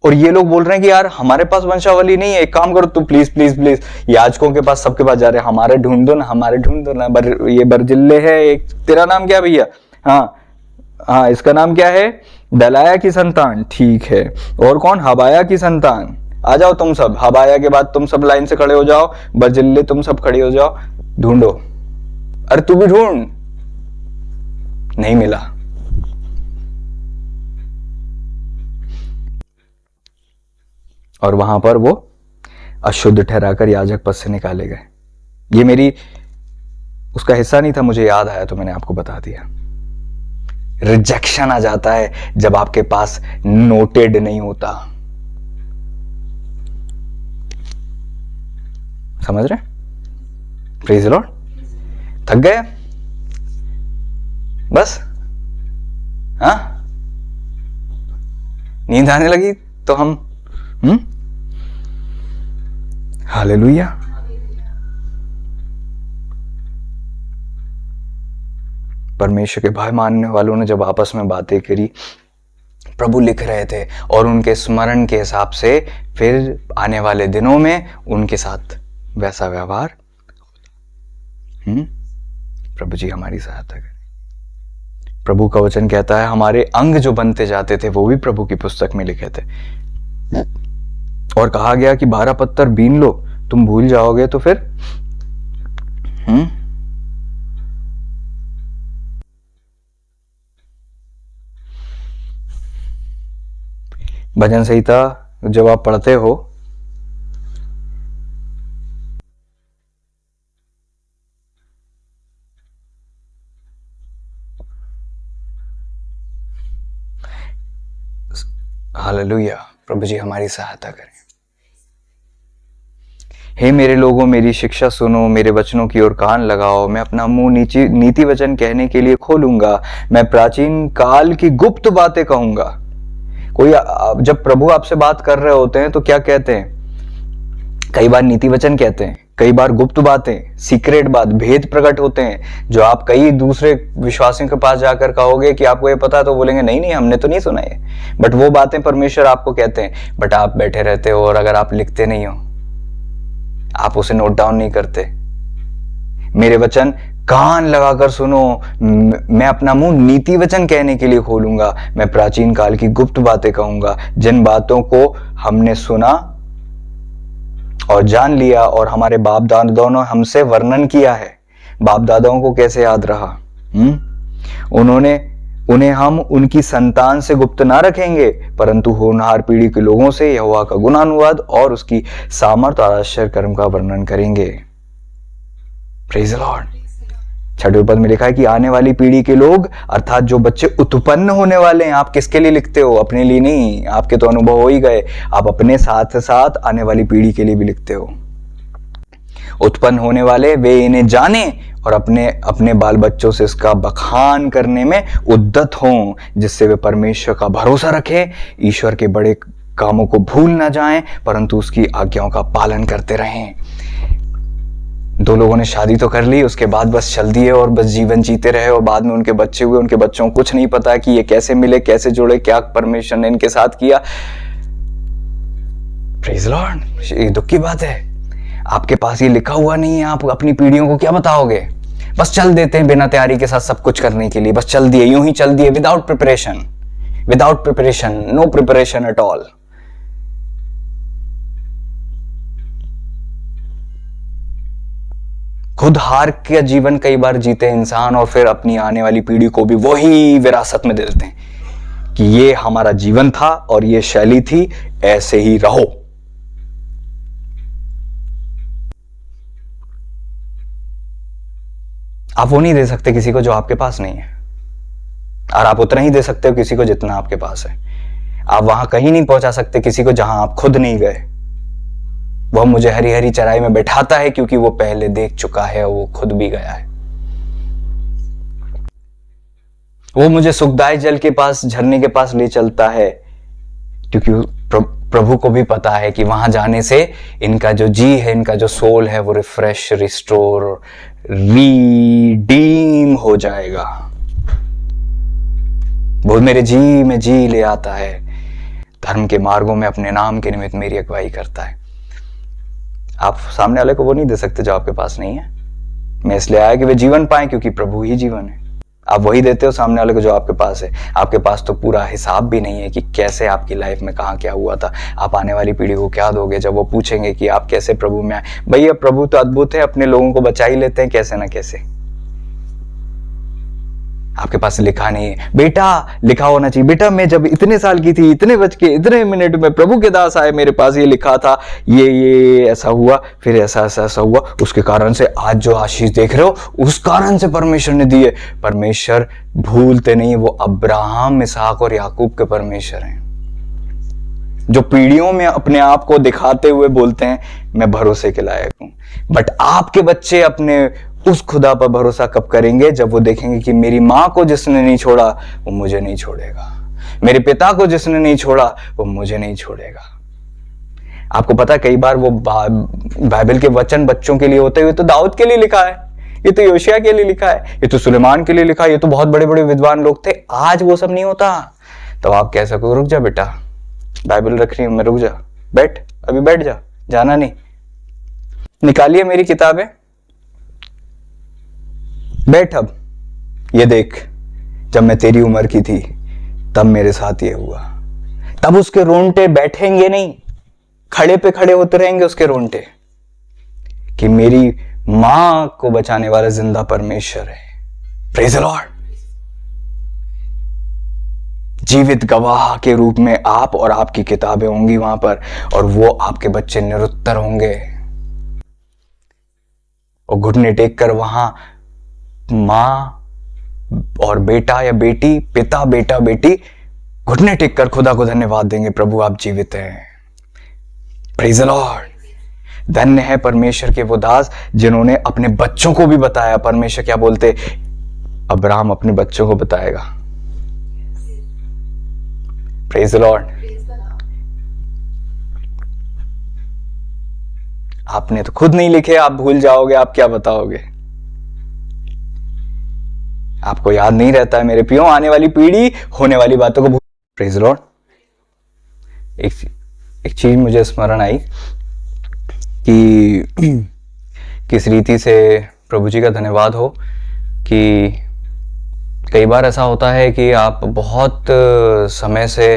और ये लोग बोल रहे हैं कि यार हमारे पास वंशावली नहीं है, एक काम करो तुम प्लीज प्लीज प्लीज, याजकों के पास सबके पास जा रहे हैं, हमारे ढूंढ दो ना, हमारे ढूंढ दो ना। ये बर्जिल्ले है एक, तेरा नाम क्या भैया? हाँ, इसका नाम क्या है? दलाया की संतान, ठीक है। और कौन? हबाया की संतान। आ जाओ तुम सब, हबाया के बाद तुम सब लाइन से खड़े हो जाओ, बर्जिल्ले तुम सब खड़े हो जाओ, ढूंढो। अरे तू भी ढूंढ। नहीं मिला। और वहां पर वो अशुद्ध ठहराकर याजक पद से निकाले गए। ये मेरी उसका हिस्सा नहीं था, मुझे याद आया तो मैंने आपको बता दिया। रिजेक्शन आ जाता है जब आपके पास नोटेड नहीं होता। समझ रहे? Praise the Lord. थक गए बस? हाँ, नींद आने लगी तो हम हालेलुया। परमेश्वर के भय मानने वालों ने जब आपस में बातें करी, प्रभु लिख रहे थे और उनके स्मरण के हिसाब से फिर आने वाले दिनों में उनके साथ वैसा व्यवहार। प्रभु जी हमारी सहायता करें। प्रभु का वचन कहता है हमारे अंग जो बनते जाते थे वो भी प्रभु की पुस्तक में लिखे थे, और कहा गया कि 12 पत्थर बीन लो, तुम भूल जाओगे तो फिर भजन संहिता जब आप पढ़ते हो हालेलुया, प्रभु जी हमारी सहायता करें। हे मेरे लोगों, मेरी शिक्षा सुनो, मेरे वचनों की ओर कान लगाओ। मैं अपना मुंह नीति वचन कहने के लिए खोलूंगा। मैं प्राचीन काल की गुप्त बातें कहूंगा। कोई जब प्रभु आपसे बात कर रहे होते हैं तो क्या कहते हैं? कई बार नीति वचन कहते हैं, कई बार गुप्त बातें, सीक्रेट बात, भेद प्रकट होते हैं जो आप कई दूसरे विश्वासियों के पास जाकर कहोगे कि आपको ये पता है, तो बोलेंगे नहीं नहीं हमने तो नहीं सुना ये। बट वो बातें परमेश्वर आपको कहते हैं, बट आप बैठे रहते हो और अगर आप लिखते नहीं हो, आप उसे नोट डाउन नहीं करते। मेरे वचन कान लगाकर सुनो, मैं अपना मुंह नीति वचन कहने के लिए खोलूंगा। मैं प्राचीन काल की गुप्त बातें कहूंगा, जिन बातों को हमने सुना और जान लिया और हमारे बाप दादाओं ने हमसे वर्णन किया है। बाप दादाओं को कैसे याद रहा? उन्हें हम उनकी संतान से गुप्त ना रखेंगे, परंतु होनहार पीढ़ी के लोगों से यहोवा का गुणानुवाद और उसकी सामर्थ और आश्चर्य कर्म का वर्णन करेंगे। Praise the Lord. 6वें पद में लिखा है कि आने वाली पीढ़ी के लोग, अर्थात जो बच्चे उत्पन्न होने वाले हैं। आप किसके लिए लिखते हो? अपने लिए नहीं, आपके तो अनुभव हो ही गए। आप अपने साथ साथ आने वाली पीढ़ी के लिए भी लिखते हो। उत्पन्न होने वाले वे इन्हें जाने और अपने बाल बच्चों से इसका बखान करने में उद्यत हों, जिससे वे परमेश्वर का भरोसा रखें, ईश्वर के बड़े कामों को भूल ना जाएं, परंतु उसकी आज्ञाओं का पालन करते रहें। 2 लोगों ने शादी तो कर ली, उसके बाद बस चल दिए और बस जीवन जीते रहे, और बाद में उनके बच्चे हुए। उनके बच्चों को कुछ नहीं पता कि ये कैसे मिले, कैसे जुड़े, क्या परमेश्वर ने इनके साथ किया। Praise Lord. ये दुख की बात है। आपके पास ये लिखा हुआ नहीं है, आप अपनी पीढ़ियों को क्या बताओगे? बस चल देते हैं बिना तैयारी के साथ सब कुछ करने के लिए, बस चल दिए, यूं ही चल दिए, without preparation, no preparation at all. खुद हार के जीवन कई बार जीते हैं इंसान, और फिर अपनी आने वाली पीढ़ी को भी वही विरासत में दे देते हैं कि ये हमारा जीवन था और ये शैली थी, ऐसे ही रहो। आप वो नहीं दे सकते किसी को जो आपके पास नहीं है, और आप उतना ही दे सकते हो किसी को जितना आपके पास है। आप वहां कहीं नहीं पहुंचा सकते किसी को जहां आप खुद नहीं गए। वह मुझे हरी हरी चराई में बैठाता है क्योंकि वो पहले देख चुका है, वो खुद भी गया है। वो मुझे सुखदायी जल के पास, झरने के पास ले चलता है क्योंकि प्रभु को भी पता है कि वहां जाने से इनका जो जी है, इनका जो सोल है, वो रिफ्रेश, रिस्टोर, रीडीम हो जाएगा। वो मेरे जी में जी ले आता है, धर्म के मार्गों में अपने नाम के निमित्त मेरी अगुवाई करता है। आप सामने वाले को वो नहीं दे सकते जो आपके पास नहीं है। मैं इसलिए आया कि वे जीवन पाए, क्योंकि प्रभु ही जीवन है। आप वही देते हो सामने वाले को जो आपके पास है। आपके पास तो पूरा हिसाब भी नहीं है कि कैसे आपकी लाइफ में कहाँ क्या हुआ था। आप आने वाली पीढ़ी को क्या दोगे जब वो पूछेंगे कि आप कैसे प्रभु में आए? भैया प्रभु तो अद्भुत है, अपने लोगों को बचा ही लेते हैं कैसे ना कैसे। आपके पास लिखा नहीं है। बेटा लिखा होना चाहिए, बेटा मैं जब इतने साल की थी, इतने बज के इतने मिनट में प्रभु के दास आए, मेरे पास ये लिखा था, ये ऐसा हुआ, फिर ऐसा हुआ, उसके कारण से आज जो आशीष देख रहे हो उस कारण से परमेश्वर ने दिए। परमेश्वर भूलते नहीं, वो अब्राहम, इसहाक और याकूब के परमेश्वर हैं, जो पीढ़ियों में अपने आप को दिखाते हुए बोलते हैं मैं भरोसे के लायक हूं। बट आपके बच्चे अपने उस खुदा पर भरोसा कब करेंगे? जब वो देखेंगे कि मेरी माँ को जिसने नहीं छोड़ा वो मुझे नहीं छोड़ेगा, मेरे पिता को जिसने नहीं छोड़ा वो मुझे नहीं छोड़ेगा। आपको पता है कई बार वो बाइबल के वचन बच्चों के लिए होते हुए तो दाऊद के लिए लिखा है ये तो योशिया के लिए लिखा है, ये तो सुलेमान के लिए लिखा है, ये तो बहुत बड़े बड़े विद्वान लोग थे, आज वो सब नहीं होता। तो आप कह सको रुक जा बेटा, बाइबल रख रही हूं मैं, रुक जा, बैठ, अभी बैठ जा, जाना नहीं, निकालिए मेरी किताबें, बैठ अब, ये देख जब मैं तेरी उम्र की थी तब मेरे साथ ये हुआ। तब उसके रोंगटे बैठेंगे नहीं, खड़े पे खड़े होते रहेंगे उसके रोंगटे, कि मेरी मां को बचाने वाला जिंदा परमेश्वर है। Praise the Lord. जीवित गवाह के रूप में आप और आपकी किताबें होंगी वहां पर, और वो आपके बच्चे निरुत्तर होंगे, और घुटने टेक कर वहां मां और बेटा या बेटी, पिता बेटा बेटी घुटने टेक कर खुदा को धन्यवाद देंगे, प्रभु आप जीवित हैं। Praise the Lord. धन्य है परमेश्वर के वो दास जिन्होंने अपने बच्चों को भी बताया। परमेश्वर क्या बोलते, अब्राहम अपने बच्चों को बताएगा। Praise the Lord. आपने तो खुद नहीं लिखे, आप भूल जाओगे, आप क्या बताओगे, आपको याद नहीं रहता है मेरे प्रियो, आने वाली पीढ़ी होने वाली बातों को भूल। Praise the Lord. एक चीज मुझे स्मरण आई कि किस रीति से प्रभु जी का धन्यवाद हो कि कई बार ऐसा होता है कि आप बहुत समय से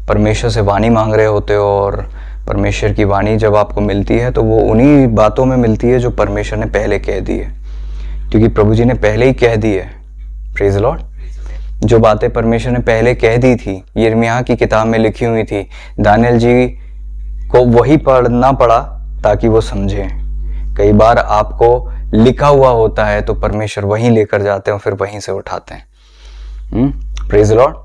परमेश्वर से वाणी मांग रहे होते हो, और परमेश्वर की वाणी जब आपको मिलती है तो वो उन्हीं बातों में मिलती है जो परमेश्वर ने पहले कह दी है, क्योंकि प्रभु जी ने पहले ही कह दी है। Praise the Lord. जो बातें परमेश्वर ने पहले कह दी थी, यिर्मयाह की किताब में लिखी हुई थी, दानियल जी को वही पढ़ना पड़ा ताकि वो समझें। कई बार आपको लिखा हुआ होता है तो परमेश्वर वहीं लेकर जाते हैं और फिर वहीं से उठाते हैं। Praise the Lord.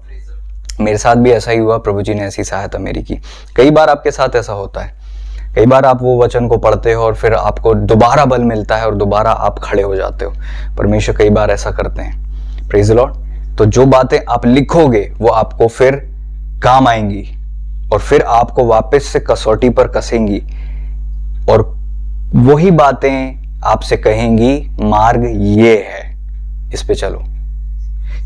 मेरे साथ भी ऐसा ही हुआ, प्रभु जी ने ऐसी सहायता मेरी की। कई बार आपके साथ ऐसा होता है, कई बार आप वो वचन को पढ़ते हो और फिर आपको दोबारा बल मिलता है और दोबारा आप खड़े हो जाते हो। परमेश्वर कई बार ऐसा करते हैं। Praise the Lord. तो जो बातें आप लिखोगे वो आपको फिर काम आएंगी और फिर आपको वापस से कसौटी पर कसेंगी, और वही बातें आपसे कहेंगी मार्ग ये है, इस पे चलो।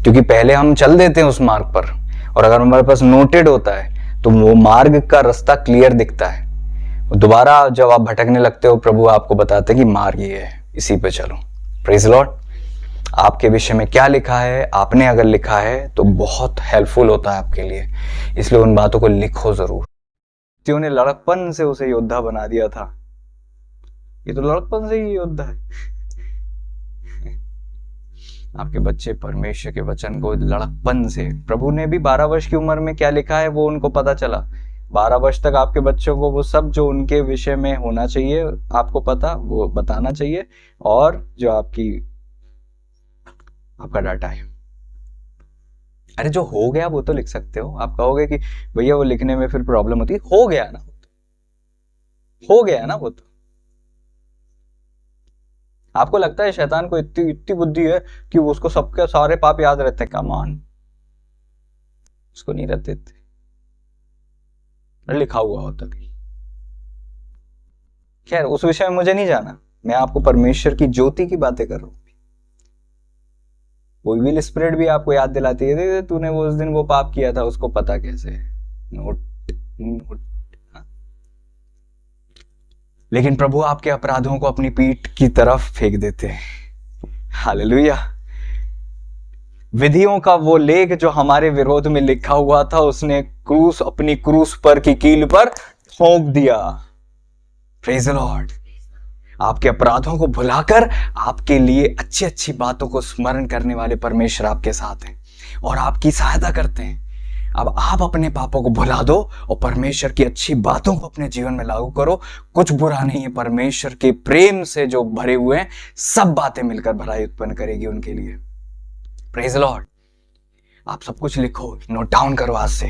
क्योंकि पहले हम चल देते हैं उस मार्ग पर, और अगर हमारे पास नोटेड होता है तो वो मार्ग का रास्ता क्लियर दिखता है। दोबारा जब आप भटकने लगते हो, प्रभु आपको बताते हैं कि मार्ग ये है, इसी पे चलो। Praise the Lord. आपके विषय में क्या लिखा है, आपने अगर लिखा है तो बहुत हेल्पफुल होता है आपके लिए, इसलिए उन बातों को लिखो जरूर। ने लड़कपन से उसे योद्धा बना दिया था, ये तो लड़कपन से ही योद्धा है। आपके बच्चे परमेश्वर के वचन को लड़कपन से, प्रभु ने भी 12 वर्ष की उम्र में क्या लिखा है वो उनको पता चला। 12 वर्ष तक आपके बच्चों को वो सब जो उनके विषय में होना चाहिए आपको पता, वो बताना चाहिए, और जो आपका डाटा है। अरे जो हो गया वो तो लिख सकते हो। आप कहोगे कि भैया वो लिखने में फिर प्रॉब्लम होती है, हो गया ना, हो गया ना वो तो। आपको लगता है शैतान को इतनी बुद्धि है कि वो उसको सबके सारे पाप याद रहते हैं? कमान, उसको नहीं रहते थे, लिखा हुआ होता कहीं। खैर उस विषय में मुझे नहीं जाना, मैं आपको परमेश्वर की ज्योति की बातें कर रहा हूं। वो विल स्पिरिट भी आपको याद दिलाती है, तूने वो उस दिन वो पाप किया था, उसको पता कैसे है, नोट। लेकिन प्रभु आपके अपराधों को अपनी पीठ की तरफ फेंक देते हैं। हालेलुया। विधियों का वो लेख जो हमारे विरोध में लिखा हुआ था, उसने क्रूस, अपनी क्रूस पर की कील पर ठोक दिया। Praise the Lord. आपके अपराधों को भुलाकर आपके लिए अच्छी अच्छी बातों को स्मरण करने वाले परमेश्वर आपके साथ हैं और आपकी सहायता करते हैं। अब आप अपने पापों को भुला दो और परमेश्वर की अच्छी बातों को अपने जीवन में लागू करो। कुछ बुरा नहीं है, परमेश्वर के प्रेम से जो भरे हुए हैं सब बातें मिलकर भलाई उत्पन्न करेगी उनके लिए। Praise the Lord. आप सब कुछ लिखो, नोट डाउन करो आज से।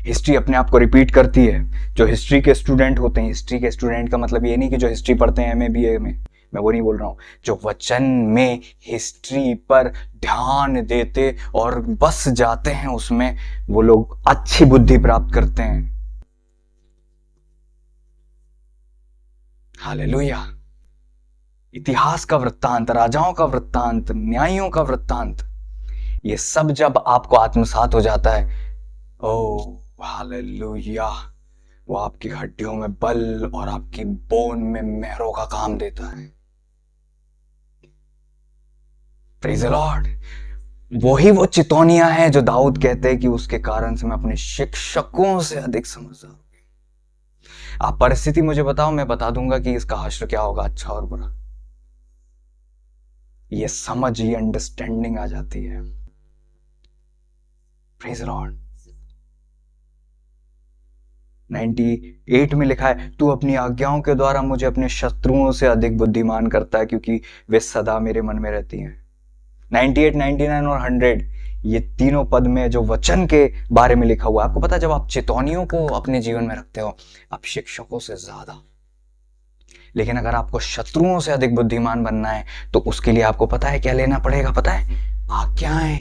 हिस्ट्री अपने आप को रिपीट करती है। जो हिस्ट्री के स्टूडेंट होते हैं, हिस्ट्री के स्टूडेंट का मतलब ये नहीं कि जो हिस्ट्री पढ़ते हैं एमए बीए में, मैं वो नहीं बोल रहा हूं। जो वचन में हिस्ट्री पर ध्यान देते और बस जाते हैं उसमें, वो लोग अच्छी बुद्धि प्राप्त करते हैं। हालेलुया। इतिहास का वृत्तांत, राजाओं का वृत्तांत, न्यायियों का वृत्तांत, ये सब जब आपको आत्मसात हो जाता है, ओ हालेलुया, वो आपकी हड्डियों में बल और आपकी बोन में मैरों का काम देता है। Praise the Lord. वही वो चितौनियां है जो दाऊद कहते हैं कि उसके कारण से मैं अपने शिक्षकों से अधिक समझदार हूं। आप परिस्थिति मुझे बताओ, मैं बता दूंगा कि इसका हश्र क्या होगा, अच्छा और बुरा। ये समझ, ये अंडरस्टैंडिंग आ जाती है। Praise the Lord. 98 में लिखा है, तू अपनी आज्ञाओं के द्वारा मुझे अपने शत्रुओं से अधिक बुद्धिमान करता है, क्योंकि वे सदा मेरे मन में रहती हैं। 98, 99 और 100, ये तीनों पद में जो वचन के बारे में लिखा हुआ है। आपको पता है, जब आप चितौनियों को अपने जीवन में रखते हो, आप शिक्षकों से ज्यादा, लेकिन अगर आपको शत्रुओं से अधिक बुद्धिमान बनना है तो उसके लिए आपको पता है क्या लेना पड़ेगा, पता है? आज्ञाएं,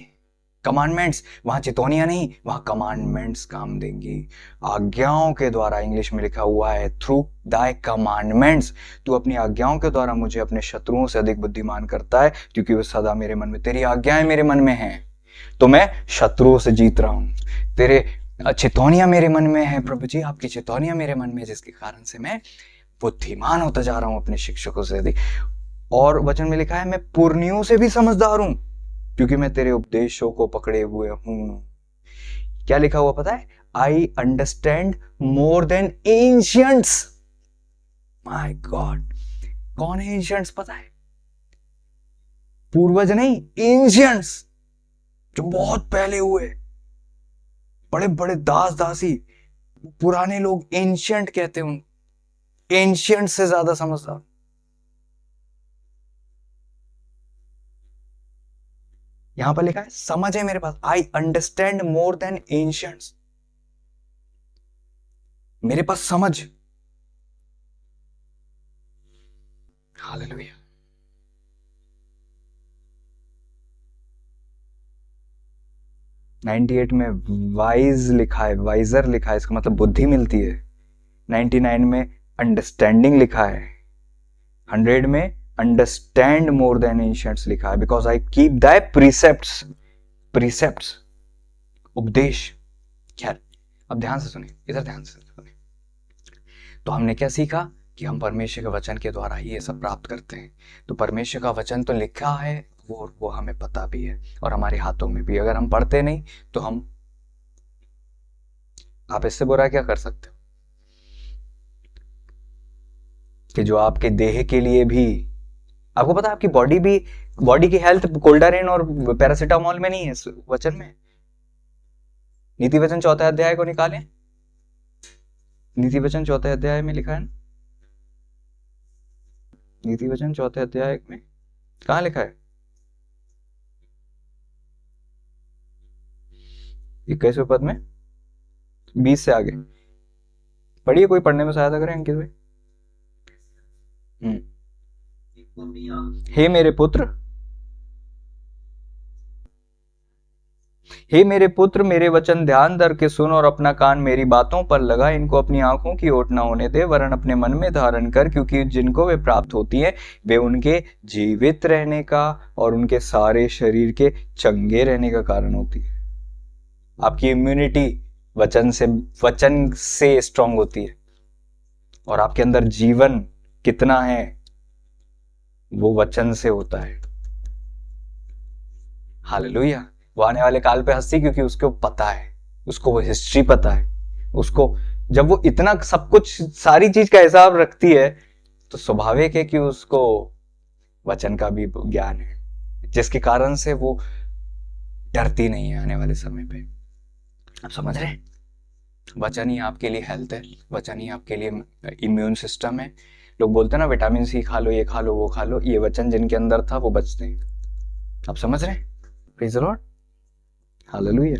कमांडमेंट्स। वहां चितौनियां नहीं, वहां कमांडमेंट्स काम देंगी। आज्ञाओं के द्वारा, इंग्लिश में लिखा हुआ है, थ्रू दाय कमांडमेंट्स, तू अपनी आज्ञाओं के द्वारा मुझे अपने शत्रुओं से अधिक बुद्धिमान करता है, क्योंकि वे सदा मेरे मन में, तेरी आज्ञाएं मेरे मन में हैं, तो मैं शत्रुओं से जीत रहा हूं। तेरे चितौनियां मेरे मन में है प्रभु जी, आपकी चितौनियां मेरे मन में, जिसके कारण से मैं बुद्धिमान होता जा रहा हूं अपने शिक्षकों से अधिक। और वचन में लिखा है, मैं पुरनियों से भी समझदार हूं, क्योंकि मैं तेरे उपदेशों को पकड़े हुए हूं। क्या लिखा हुआ पता है? I understand more than ancients. My God, कौन है एंशियंट्स पता है? पूर्वज नहीं, एंशियंट्स, जो बहुत पहले हुए, बड़े बड़े दास दासी, पुराने लोग एंशियंट कहते हैं उनको। एंशियंट से ज्यादा समझदार। यहां पर लिखा है, समझ है मेरे पास, आई अंडरस्टैंड मोर देन एंशियंट्स, मेरे पास समझ। हालेलुया। $98 में वाइज लिखा है, वाइजर लिखा है, इसका मतलब बुद्धि मिलती है। 99 में अंडरस्टैंडिंग लिखा है। 100 में अंडरस्टैंड मोर देन एंशियंट्स लिखा है, बिकॉज आई कीप दाय प्रीसेप्ट्स। प्रीसेप्ट्स, उपदेश। खैर, अब ध्यान से सुनिए, इधर ध्यान से सुनिए। तो हमने क्या सीखा कि हम परमेश्वर के वचन के द्वारा ही ये सब प्राप्त करते हैं। तो परमेश्वर का वचन तो लिखा है, वो हमें पता भी है और हमारे हाथों में भी। अगर हम पढ़ते नहीं तो आप इससे बुरा क्या कर सकते हो कि जो आपके देह के लिए भी, आपको पता है आपकी बॉडी की हेल्थ कोल्डारेन और पैरासिटामोल में नहीं है, वचन में। नीति वचन 4 अध्याय को निकालें, नीति वचन 4 अध्याय में लिखा है। नीति वचन 4 अध्याय में कहां लिखा है? 21वें पद में, 20 से आगे पढ़िए, कोई पढ़ने में सहायता करें अंकित भाई। हे मेरे पुत्र, हे मेरे पुत्र, मेरे वचन ध्यान धर के सुन और अपना कान मेरी बातों पर लगा। इनको अपनी आंखों की ओट न होने दे, वरन अपने मन में धारण कर, क्योंकि जिनको वे प्राप्त होती है वे उनके जीवित रहने का और उनके सारे शरीर के चंगे रहने का कारण होती है। आपकी इम्यूनिटी वचन से स्ट्रांग होती है, और आपके अंदर जीवन कितना है वो वचन से होता है। हालेलुया। वो आने वाले काल पे हंसी, क्योंकि उसको पता है, उसको वो हिस्ट्री पता है। उसको जब वो इतना सब कुछ, सारी चीज का हिसाब रखती है, तो स्वाभाविक है कि उसको वचन का भी ज्ञान है, जिसके कारण से वो डरती नहीं है आने वाले समय पे। आप समझ रहे हैं? वचन ही आपके लिए हेल्थ है, वचन ही आपके लिए इम्यून सिस्टम है। लोग बोलते हैं ना, विटामिन सी खा लो, ये खा लो, वो खा लो, ये वचन जिनके अंदर था वो बचते हैं। आप समझ रहे हैं? Praise the Lord, hallelujah.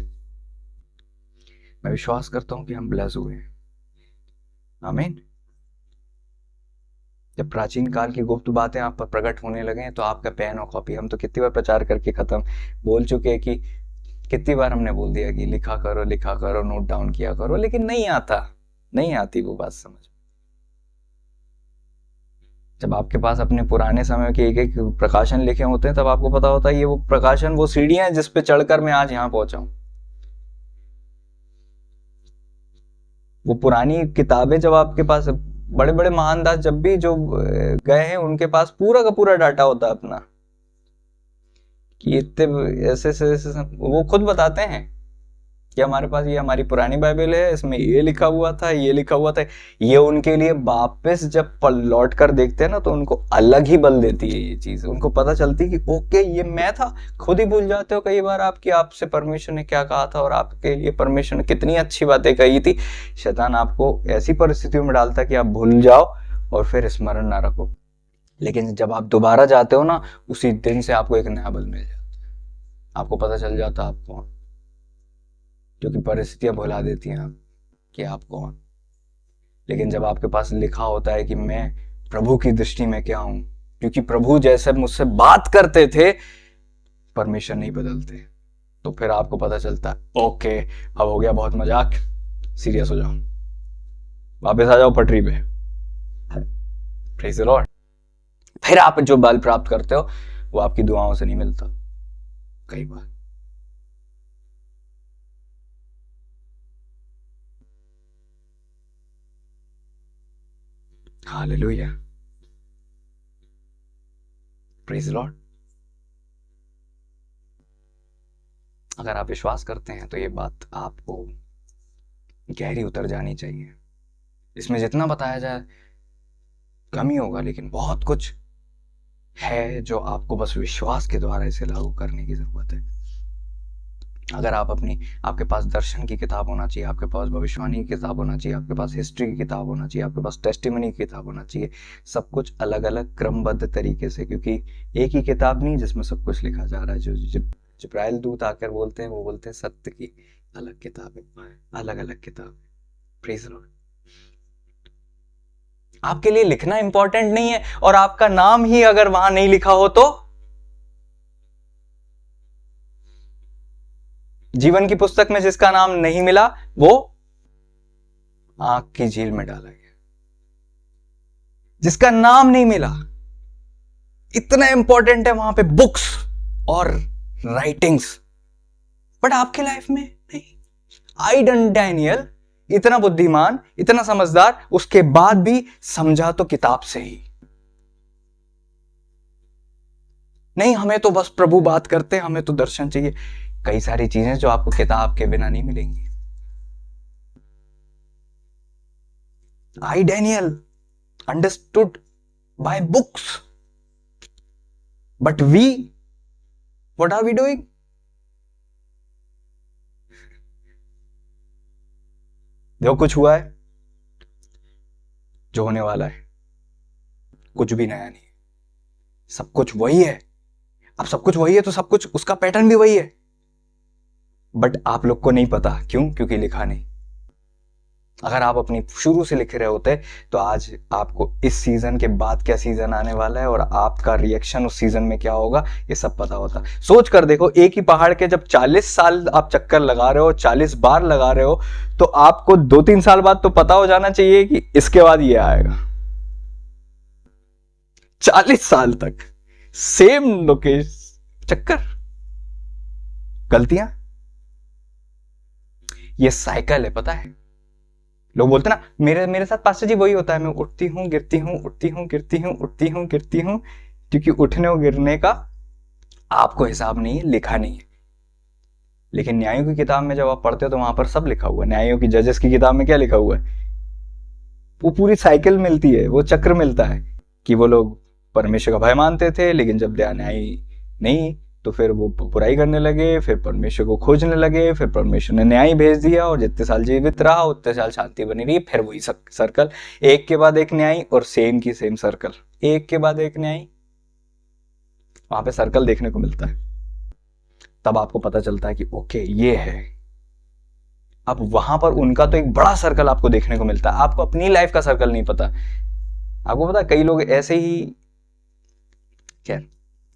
मैं विश्वास करता हूं कि हम ब्लेस हुए हैं। आमीन। जब प्राचीन काल की गुप्त बातें आप पर प्रकट होने लगे तो आपका पेन और कॉपी, हम तो कितनी बार प्रचार करके खत्म बोल चुके हैं कि कितनी बार हमने बोल दिया कि लिखा करो, नोट डाउन किया करो, लेकिन नहीं आती वो बात समझ। जब आपके पास अपने पुराने समय के एक एक प्रकाशन लिखे होते हैं, तब आपको पता होता है ये वो प्रकाशन, वो सीढ़ियां हैं जिस पे चढ़कर मैं आज यहां पहुंचा हूं। वो पुरानी किताबें जब आपके पास, बड़े बड़े महान दास जब भी जो गए हैं, उनके पास पूरा का पूरा डाटा होता है अपना, कि इतने ऐसे वो खुद बताते हैं कि हमारे पास ये हमारी पुरानी बाइबल है, इसमें ये लिखा हुआ था, ये लिखा हुआ था। ये उनके लिए वापस जब लौट कर देखते हैं ना, तो उनको अलग ही बल देती है ये चीज। उनको पता चलती है कि ओके ये मैं था। खुद ही भूल जाते हो कई बार आपकी आपसे परमेश्वर ने क्या कहा था और आपके लिए परमेश्वर ने कितनी अच्छी बातें कही थी। शैतान आपको ऐसी परिस्थितियों में डालता है कि आप भूल जाओ और फिर स्मरण ना रखो। लेकिन जब आप दोबारा जाते हो ना, उसी दिन से आपको एक नया बल मिल जाता है। आपको पता चल जाता है आप कौन, क्योंकि परिस्थितियां भुला देती हैं आप कि आप कौन। लेकिन जब आपके पास लिखा होता है कि मैं प्रभु की दृष्टि में क्या हूं, क्योंकि प्रभु जैसे मुझसे बात करते थे, परमेश्वर नहीं बदलते, तो फिर आपको पता चलता है ओके अब हो गया बहुत मजाक, सीरियस हो जाओ, वापस आ जाओ पटरी पे। Praise the Lord. फिर आप जो बल प्राप्त करते हो वो आपकी दुआओं से नहीं मिलता कई बार। Hallelujah, praise the Lord. अगर आप विश्वास करते हैं तो ये बात आपको गहरी उतर जानी चाहिए। इसमें जितना बताया जाए कम ही होगा, लेकिन बहुत कुछ है जो आपको बस विश्वास के द्वारा इसे लागू करने की जरूरत है। अगर आप आपके पास दर्शन की किताब होना चाहिए, आपके पास भविष्यवाणी की किताब होना चाहिए, आपके पास हिस्ट्री की किताब होना चाहिए, आपके पास टेस्टिमनी की किताब होना चाहिए, सब कुछ अलग अलग क्रमबद्ध तरीके से, क्योंकि एक ही किताब नहीं जिसमें सब कुछ लिखा जा रहा है। जो जिब्राइल दूत आकर बोलते हैं, वो बोलते हैं सत्य की अलग किताब है, अलग अलग किताब है। Praise the Lord. आपके लिए लिखना इंपॉर्टेंट नहीं है, और आपका नाम ही अगर वहां नहीं लिखा हो तो जीवन की पुस्तक में जिसका नाम नहीं मिला वो आग की झील में डाला गया। जिसका नाम नहीं मिला, इतना इंपॉर्टेंट है वहां पे बुक्स और राइटिंग्स, बट आपके लाइफ में नहीं। आइडन डैनियल इतना बुद्धिमान, इतना समझदार, उसके बाद भी समझा तो किताब से ही। नहीं, हमें तो बस प्रभु बात करते हैं, हमें तो दर्शन चाहिए। कई सारी चीजें जो आपको किताब के बिना नहीं मिलेंगी। I Daniel understood by books, but we what are we doing? देखो, कुछ हुआ है, जो होने वाला है, कुछ भी नया नहीं, सब कुछ वही है। अब सब कुछ वही है तो सब कुछ उसका पैटर्न भी वही है, बट आप लोग को नहीं पता। क्यों? क्योंकि लिखा नहीं। अगर आप अपनी शुरू से लिख रहे होते तो आज आपको इस सीजन के बाद क्या सीजन आने वाला है और आपका रिएक्शन उस सीजन में क्या होगा, ये सब पता होता। सोच कर देखो, एक ही पहाड़ के जब 40 साल आप चक्कर लगा रहे हो, 40 बार लगा रहे हो, तो आपको 2-3 साल बाद तो पता हो जाना चाहिए कि इसके बाद ये आएगा। 40 साल तक सेम लोकेशन, चक्कर, गलतियां, ये साइकिल है। पता है, लोग बोलते ना, मेरे साथ पास्टर जी वही होता है, मैं उठती हूं गिरती हूं, उठती हूं गिरती हूं, उठती हूं गिरती हूं, क्योंकि उठने और गिरने का आपको हिसाब नहीं है, लिखा नहीं है। लेकिन न्यायों की किताब में जब आप पढ़ते हो तो वहां पर सब लिखा हुआ है। न्यायों की, जजेस की किताब में क्या लिखा हुआ है? वो पूरी साइकिल मिलती है, वो चक्र मिलता है कि वो लोग परमेश्वर का भय मानते थे, लेकिन जब न्याय नहीं तो फिर वो बुराई करने लगे, फिर परमेश्वर को खोजने लगे, फिर परमेश्वर ने न्याय भेज दिया, और जितने साल जीवित रहा उतने साल शांति बनी रही। फिर वही सर्कल, एक के बाद एक न्याय और सेम की सेम सर्कल, एक के बाद एक न्याय, वहां पे सर्कल देखने को मिलता है। तब आपको पता चलता है कि ओके ये है। अब वहां पर उनका तो एक बड़ा सर्कल आपको देखने को मिलता है, आपको अपनी लाइफ का सर्कल नहीं पता। आपको पता, कई लोग ऐसे ही, क्या,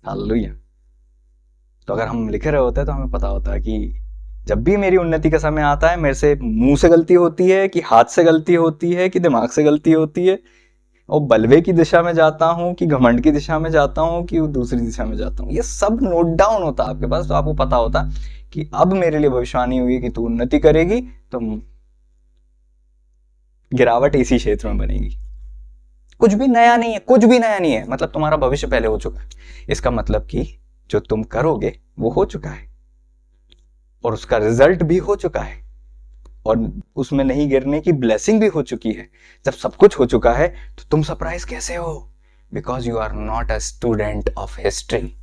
हालेलुया। तो अगर हम लिख रहे होते हैं तो हमें पता होता है कि जब भी मेरी उन्नति का समय आता है, मेरे से मुंह से गलती होती है कि हाथ से गलती होती है कि दिमाग से गलती होती है, और बलवे की दिशा में जाता हूँ कि घमंड की दिशा में जाता हूँ कि दूसरी दिशा में जाता हूँ, ये सब नोट डाउन होता आपके पास, तो आपको पता होता कि अब मेरे लिए भविष्यवाणी हुई कि तू उन्नति करेगी तो गिरावट इसी क्षेत्र में बनेगी। कुछ भी नया नहीं है, कुछ भी नया नहीं है, मतलब तुम्हारा भविष्य पहले हो चुका है। इसका मतलब कि जो तुम करोगे वो हो चुका है और उसका रिजल्ट भी हो चुका है और उसमें नहीं गिरने की ब्लेसिंग भी हो चुकी है। जब सब कुछ हो चुका है तो तुम सरप्राइज कैसे हो? Because you are not a student of history,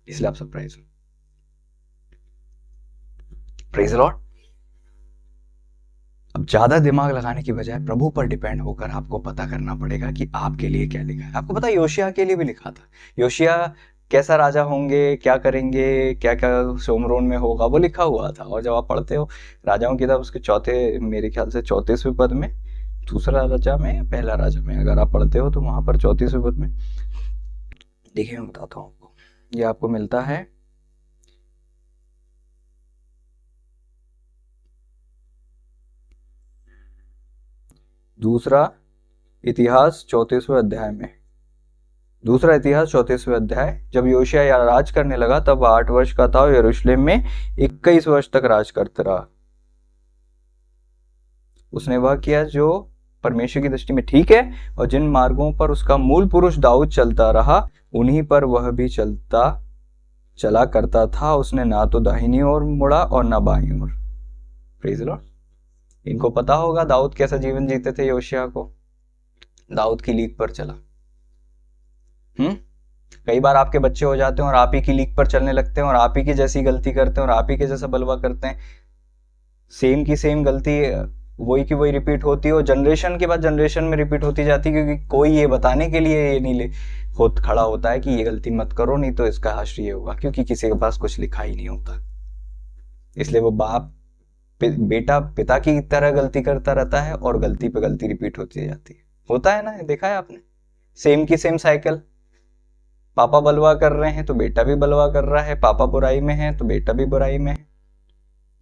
इसलिए आप सरप्राइज हो। Praise the Lord. अब ज्यादा दिमाग लगाने की बजाय प्रभु पर डिपेंड होकर आपको पता करना पड़ेगा कि आपके लिए क्या लिखा है। आपको पता है योशिया के लिए भी लिखा था। योशिया कैसा राजा होंगे, क्या करेंगे, क्या क्या सोमरोन में होगा, वो लिखा हुआ था। और जब आप पढ़ते हो राजाओं की किताब उसके चौथे, मेरे ख्याल से 34वें पद में, दूसरा राजा में या पहला राजा में, अगर आप पढ़ते हो तो वहां पर 34वें पद में, देखिए मैं बताता हूँ आपको, ये आपको मिलता है दूसरा इतिहास 34वें अध्याय में। दूसरा इतिहास 34वें अध्याय। जब योशिया राज करने लगा तब 8 वर्ष का था और यरूशलेम में 21 वर्ष तक राज करता रहा। उसने वह किया जो परमेश्वर की दृष्टि में ठीक है और जिन मार्गों पर उसका मूल पुरुष दाऊद चलता रहा उन्हीं पर वह भी चला करता था। उसने ना तो दाहिनी ओर मुड़ा और ना बाईं ओर। Praise the Lord. इनको पता होगा दाऊद कैसा जीवन जीते थे। योशिया को दाऊद की लीक पर चला। कई बार आपके बच्चे हो जाते हैं और आप ही की लीक पर चलने लगते हैं और आप ही की जैसी गलती करते हैं और आप ही के जैसा बलवा करते हैं। सेम की सेम गलती वही की वही रिपीट होती है और जनरेशन के बाद जनरेशन में रिपीट होती जाती है, क्योंकि कोई ये बताने के लिए ये नहीं खड़ा होता है कि ये गलती मत करो नहीं तो इसका हश्र ये होगा, क्योंकि किसी के पास कुछ लिखा ही नहीं होता। इसलिए वो बाप बेटा पिता की तरह गलती करता रहता है और गलती पे गलती रिपीट होती जाती है। होता है ना, देखा है आपने, सेम की सेम साइकिल। पापा बलवा कर रहे हैं तो बेटा भी बलवा कर रहा है, पापा बुराई में है तो बेटा भी बुराई में है,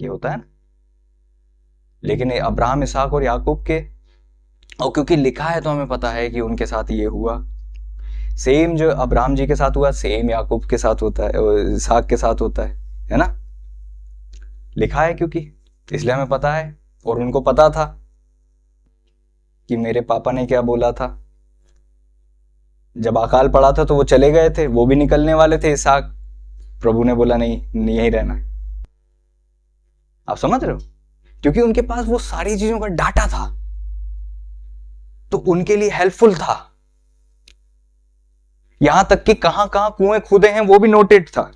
ये होता है ना। लेकिन अब्राहम, इसहाक और याकूब के, और क्योंकि लिखा है तो हमें पता है कि उनके साथ ये हुआ। सेम जो अब्राहम जी के साथ हुआ सेम याकूब के साथ होता है, इसहाक के साथ होता है ना। लिखा है क्योंकि, इसलिए हमें पता है। और उनको पता था कि मेरे पापा ने क्या बोला था। जब अकाल पड़ा था तो वो चले गए थे, वो भी निकलने वाले थे इसहाक। प्रभु ने बोला नहीं, यहीं रहना। आप समझ रहे हो? क्योंकि उनके पास वो सारी चीजों का डाटा था तो उनके लिए हेल्पफुल था। यहां तक कि कहां कहां कुएं खुदे हैं वो भी नोटेड था।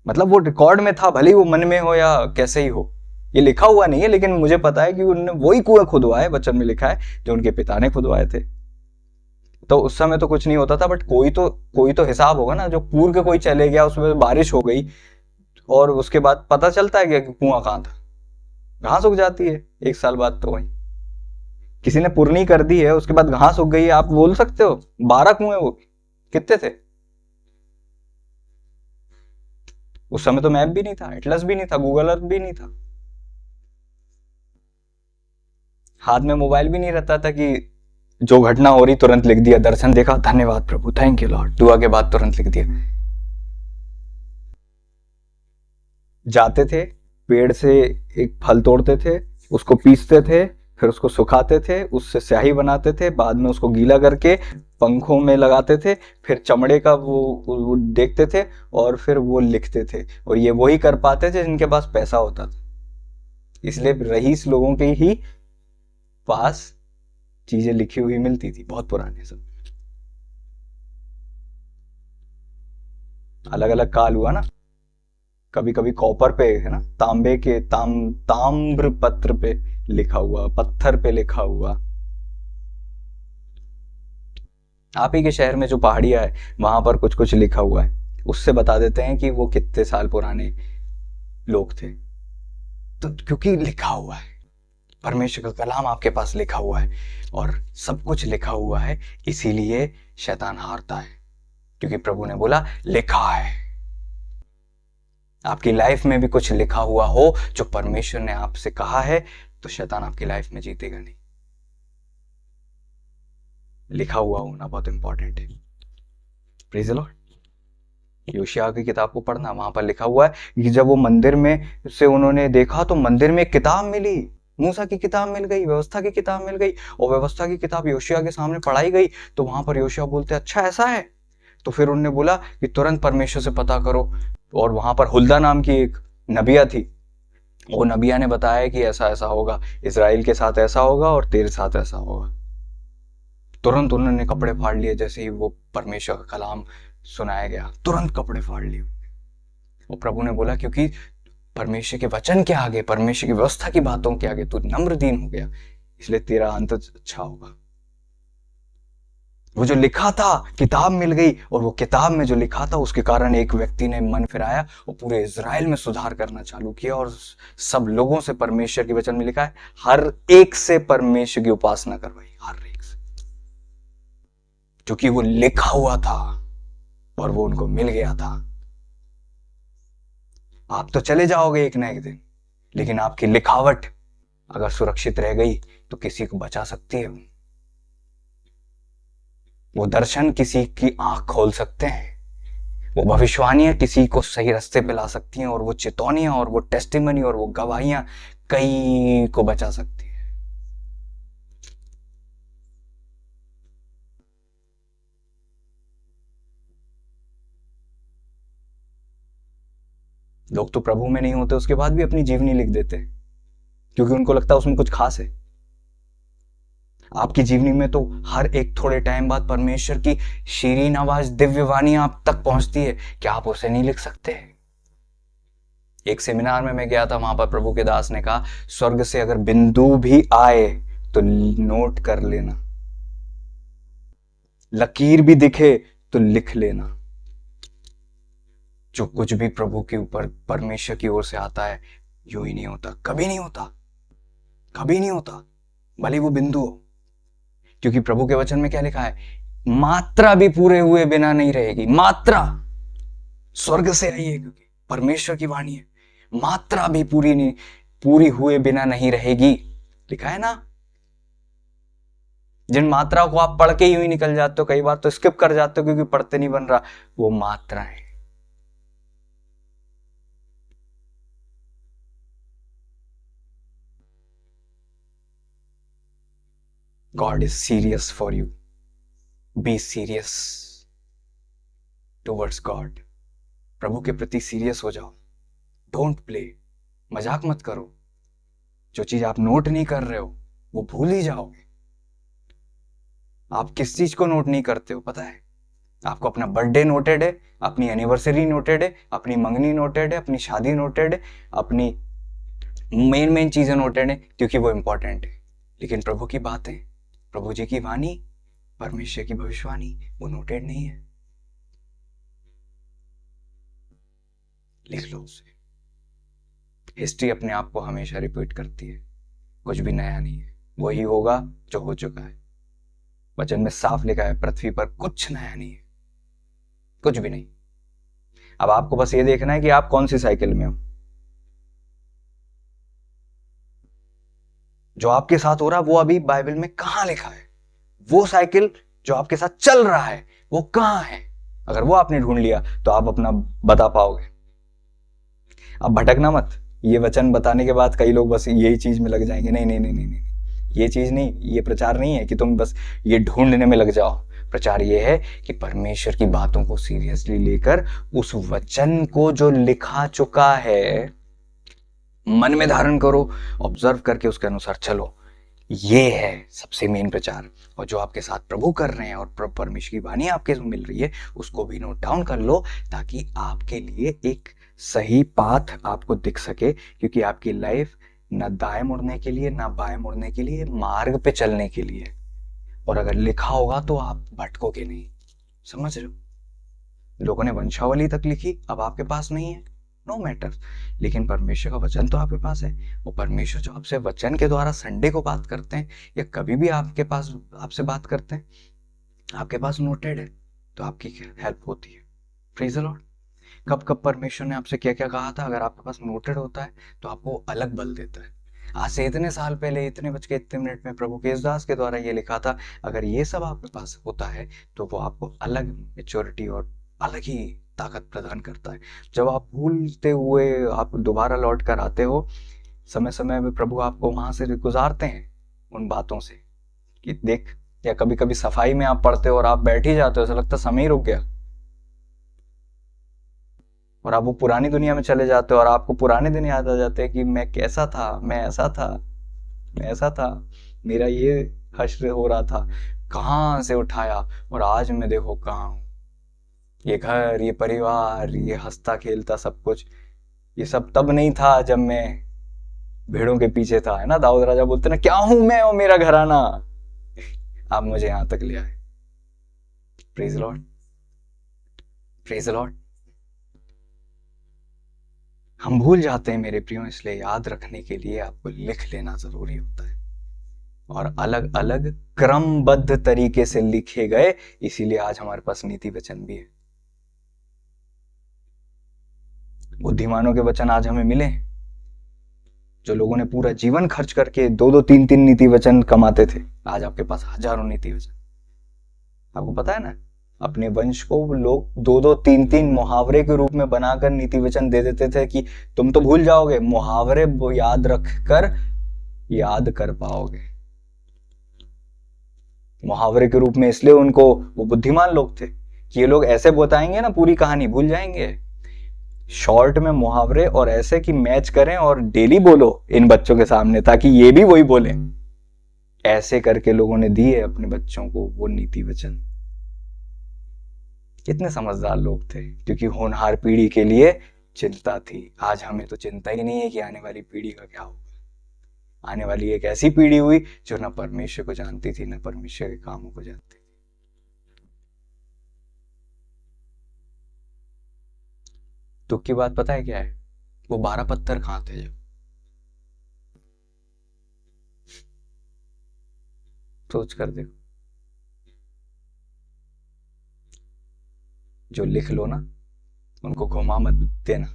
मतलब वो रिकॉर्ड में था, भले ही वो मन में हो या कैसे ही हो, ये लिखा हुआ नहीं है, लेकिन मुझे पता है कि उन्होंने वही कुएं खुदवाए, वचन में लिखा है, जो उनके पिता ने खुदवाए थे। तो उस समय तो कुछ नहीं होता था, बट कोई तो हिसाब होगा ना। जो पूर के कोई चले गया, उसमें बारिश हो गई और उसके बाद पता चलता है कि कुआं कहां था। घास उग जाती है 1 साल बाद। तो वही किसी ने पुरनी कर दी है, उसके बाद घास उग गई है, आप बोल सकते हो 12 कुएं वो कितने थे। उस समय तो मैप भी नहीं था, एटलस भी नहीं था, गूगल अर्थ भी नहीं था, हाथ में मोबाइल भी नहीं रहता था कि जो घटना हो रही तुरंत लिख दिया, दर्शन देखा, धन्यवाद प्रभु, थैंक यू लॉर्ड, दुआ के बाद तुरंत लिख दिया। जाते थे, पेड़ से एक फल तोड़ते थे, उसको पीसते थे, फिर उसको सुखाते थे, उससे स्याही बनाते थे, बाद में उसको गीला करके पंखों में लगाते थे, फिर चमड़े का वो देखते थे और फिर वो लिखते थे। और ये वही कर पाते थे जिनके पास पैसा होता था। इसलिए रईस लोगों के ही पास चीजें लिखी हुई मिलती थी, बहुत पुराने सब। अलग अलग काल हुआ ना, कभी कभी कॉपर पे है ना, तांबे के ताम्र पत्र पे लिखा हुआ, पत्थर पे लिखा हुआ। आप ही के शहर में जो पहाड़ियां है वहां पर कुछ कुछ लिखा हुआ है, उससे बता देते हैं कि वो कितने साल पुराने लोग थे। तो क्योंकि लिखा हुआ है, परमेश्वर का कलाम आपके पास लिखा हुआ है और सब कुछ लिखा हुआ है, इसीलिए शैतान हारता है, क्योंकि प्रभु ने बोला लिखा है। आपकी लाइफ में भी कुछ लिखा हुआ हो जो परमेश्वर ने आपसे कहा है, तो शैतान आपकी लाइफ में जीतेगा नहीं। लिखा हुआ होना बहुत इंपॉर्टेंट है। Praise the Lord. योशिया की किताब को पढ़ना, वहां पर लिखा हुआ है कि जब वो मंदिर में से उन्होंने देखा तो मंदिर में एक किताब मिली, मूसा की किताब मिल गई, व्यवस्था की किताब मिल गई, और व्यवस्था की किताब योशिया के सामने पढ़ाई गई। तो वहां पर योशिया बोलते अच्छा ऐसा है। तो फिर उन्होंने बोला कि तुरंत परमेश्वर से पता करो। और वहां पर हुल्दा नाम की एक नबिया थी, वो नबिया ने बताया कि ऐसा ऐसा होगा, इजराइल के साथ ऐसा होगा और तेरे साथ ऐसा होगा। तुरंत उन्होंने कपड़े फाड़ लिए, जैसे ही वो परमेश्वर का कलाम सुनाया गया तुरंत कपड़े फाड़ लिए। और प्रभु ने बोला क्योंकि परमेश्वर के वचन के आगे, परमेश्वर की व्यवस्था की बातों के आगे तू नम्र दीन हो गया, इसलिए तेरा अंत अच्छा होगा। वो जो लिखा था, किताब मिल गई, और वो किताब में जो लिखा था उसके कारण एक व्यक्ति ने मन फिराया और पूरे इजराइल में सुधार करना चालू किया, और सब लोगों से परमेश्वर के वचन में लिखा है हर एक से परमेश्वर की उपासना करवाई, हर एक से, क्योंकि वो लिखा हुआ था और वो उनको मिल गया था। आप तो चले जाओगे एक ना एक दिन, लेकिन आपकी लिखावट अगर सुरक्षित रह गई तो किसी को बचा सकती है। वो दर्शन किसी की आंख खोल सकते हैं, वो भविष्यवाणियां किसी को सही रास्ते पे ला सकती हैं, और वो चेतावनियां और वो टेस्टिमनी और वो गवाहियां कई को बचा सकती हैं। लोग तो प्रभु में नहीं होते उसके बाद भी अपनी जीवनी लिख देते हैं, क्योंकि उनको लगता है उसमें कुछ खास है। आपकी जीवनी में तो हर एक थोड़े टाइम बाद परमेश्वर की शीरीन आवाज, दिव्य वाणी आप तक पहुंचती है, क्या आप उसे नहीं लिख सकते? एक सेमिनार में मैं गया था, वहां पर प्रभु के दास ने कहा स्वर्ग से अगर बिंदु भी आए तो नोट कर लेना, लकीर भी दिखे तो लिख लेना। जो कुछ भी प्रभु के ऊपर, परमेश्वर की ओर से आता है, यूं ही नहीं होता, कभी नहीं होता, कभी नहीं होता, भले वो बिंदु हो। क्योंकि प्रभु के वचन में क्या लिखा है, मात्रा भी पूरे हुए बिना नहीं रहेगी। मात्रा स्वर्ग से आई है, क्योंकि परमेश्वर की वाणी है, मात्रा भी पूरी हुए बिना नहीं रहेगी, लिखा है ना। जिन मात्राओं को आप पढ़ के यूं ही निकल जाते हो, कई बार तो स्किप कर जाते हो क्योंकि पढ़ते नहीं बन रहा, वो मात्रा है। God is serious for you. Be serious towards God. प्रभु के प्रति सीरियस हो जाओ। डोंट प्ले, मजाक मत करो। जो चीज आप नोट नहीं कर रहे हो वो भूल ही जाओगे। आप किस चीज को नोट नहीं करते हो पता है? आपको अपना बर्थडे नोटेड है, अपनी एनिवर्सरी नोटेड है, अपनी मंगनी नोटेड है, अपनी शादी नोटेड है, अपनी मेन चीजें नोटेड है, क्योंकि वो इंपॉर्टेंट है। लेकिन प्रभु की बातें, प्रभु जी की वाणी, परमेश्वर की भविष्यवाणी, वो नोटेड नहीं है। लिख लो उसे। हिस्ट्री अपने आप को हमेशा रिपीट करती है, कुछ भी नया नहीं है, वही होगा जो हो चुका है। वचन में साफ लिखा है पृथ्वी पर कुछ नया नहीं है, कुछ भी नहीं। अब आपको बस ये देखना है कि आप कौन सी साइकिल में हो। जो आपके साथ हो रहा है वो अभी बाइबल में कहां लिखा है, वो साइकिल जो आपके साथ चल रहा है वो कहां है। अगर वो आपने ढूंढ लिया तो आप अपना बता पाओगे। अब भटकना मत। ये वचन बताने के बाद कई लोग बस यही चीज में लग जाएंगे, नहीं नहीं नहीं नहीं नहीं, ये चीज नहीं, ये प्रचार नहीं है कि तुम बस ये ढूंढने में लग जाओ। प्रचार ये है कि परमेश्वर की बातों को सीरियसली लेकर उस वचन को जो लिखा चुका है मन में धारण करो, ऑब्जर्व करके उसके अनुसार चलो। ये है सबसे मेन प्रचार। और जो आपके साथ प्रभु कर रहे हैं और परमेश्वर की वाणी आपके मिल रही है उसको भी नोट डाउन कर लो, ताकि आपके लिए एक सही पाथ आपको दिख सके। क्योंकि आपकी लाइफ ना दाएं मुड़ने के लिए ना बाएं मुड़ने के लिए, मार्ग पे चलने के लिए। और अगर लिखा होगा तो आप भटकोगे नहीं। समझ रहे हो? लोगों ने वंशावली तक लिखी, अब आपके पास नहीं है, नो मैटर, लेकिन परमेश्वर का वचन तो आपके पास है। वो परमेश्वर जो आपसे वचन के द्वारा संडे को बात करते हैं या कभी भी आपके पास आपसे बात करते हैं, आपके पास नोटेड है, तो आपकी हेल्प होती है। Praise the Lord. कब कब परमेश्वर ने आपसे क्या क्या कहा था, अगर आपके पास नोटेड होता है तो आपको अलग बल देता है। आज से इतने साल पहले इतने बज के इतने मिनट में प्रभु केसदास के द्वारा ये लिखा था, अगर ये सब आपके पास होता है तो वो आपको अलग मेच्योरिटी और अलग ही ताकत प्रदान करता है। जब आप भूलते हुए आप दोबारा लौट कर आते हो, समय समय में प्रभु आपको वहां से गुजारते हैं उन बातों से कि देख, या कभी कभी सफाई में आप पढ़ते हो और आप बैठ ही जाते हो, ऐसा लगता समय ही रुक गया, और आप वो पुरानी दुनिया में चले जाते हो और आपको पुराने दिन याद आ जाते हैं कि मैं कैसा था, मैं ऐसा था, मैं ऐसा था, मेरा ये हश्र हो रहा था, कहाँ से उठाया और आज मैं देखो कहाँ हूं। ये घर, ये परिवार, ये हंसता खेलता सब कुछ, ये सब तब नहीं था जब मैं भेड़ों के पीछे था, है ना। दाऊद राजा बोलते ना, क्या हूं मैं और मेरा घराना, आप मुझे यहां तक ले आए। Praise Lord, praise Lord. हम भूल जाते हैं मेरे प्रियो, इसलिए याद रखने के लिए आपको लिख लेना जरूरी होता है, और अलग अलग क्रमबद्ध तरीके से लिखे गए, इसीलिए आज हमारे पास नीति वचन भी है। बुद्धिमानों के वचन आज हमें मिले, जो लोगों ने पूरा जीवन खर्च करके 2-2, 3-3 नीति वचन कमाते थे, आज आपके पास हजारों नीति वचन। आपको पता है ना, अपने वंश को लोग 2-2, 3-3 मुहावरे के रूप में बनाकर नीति वचन दे देते थे कि तुम तो भूल जाओगे, मुहावरे याद रखकर याद कर पाओगे। मुहावरे के रूप में इसलिए उनको, वो बुद्धिमान लोग थे कि ये लोग ऐसे बताएंगे ना पूरी कहानी भूल जाएंगे, शॉर्ट में मुहावरे और ऐसे कि मैच करें और डेली बोलो इन बच्चों के सामने ताकि ये भी वही बोले। ऐसे करके लोगों ने दिए अपने बच्चों को वो नीति वचन। कितने समझदार लोग थे, क्योंकि होनहार पीढ़ी के लिए चिंता थी। आज हमें तो चिंता ही नहीं है कि आने वाली पीढ़ी का क्या होगा। आने वाली एक ऐसी पीढ़ी हुई जो न परमेश्वर को जानती थी, न परमेश्वर के कामों को जानती थी। दुख की बात पता है क्या है? वो 12 पत्थर कहां थे जब? सोच कर देखो। जो लिख लो ना, उनको घुमा मत देना।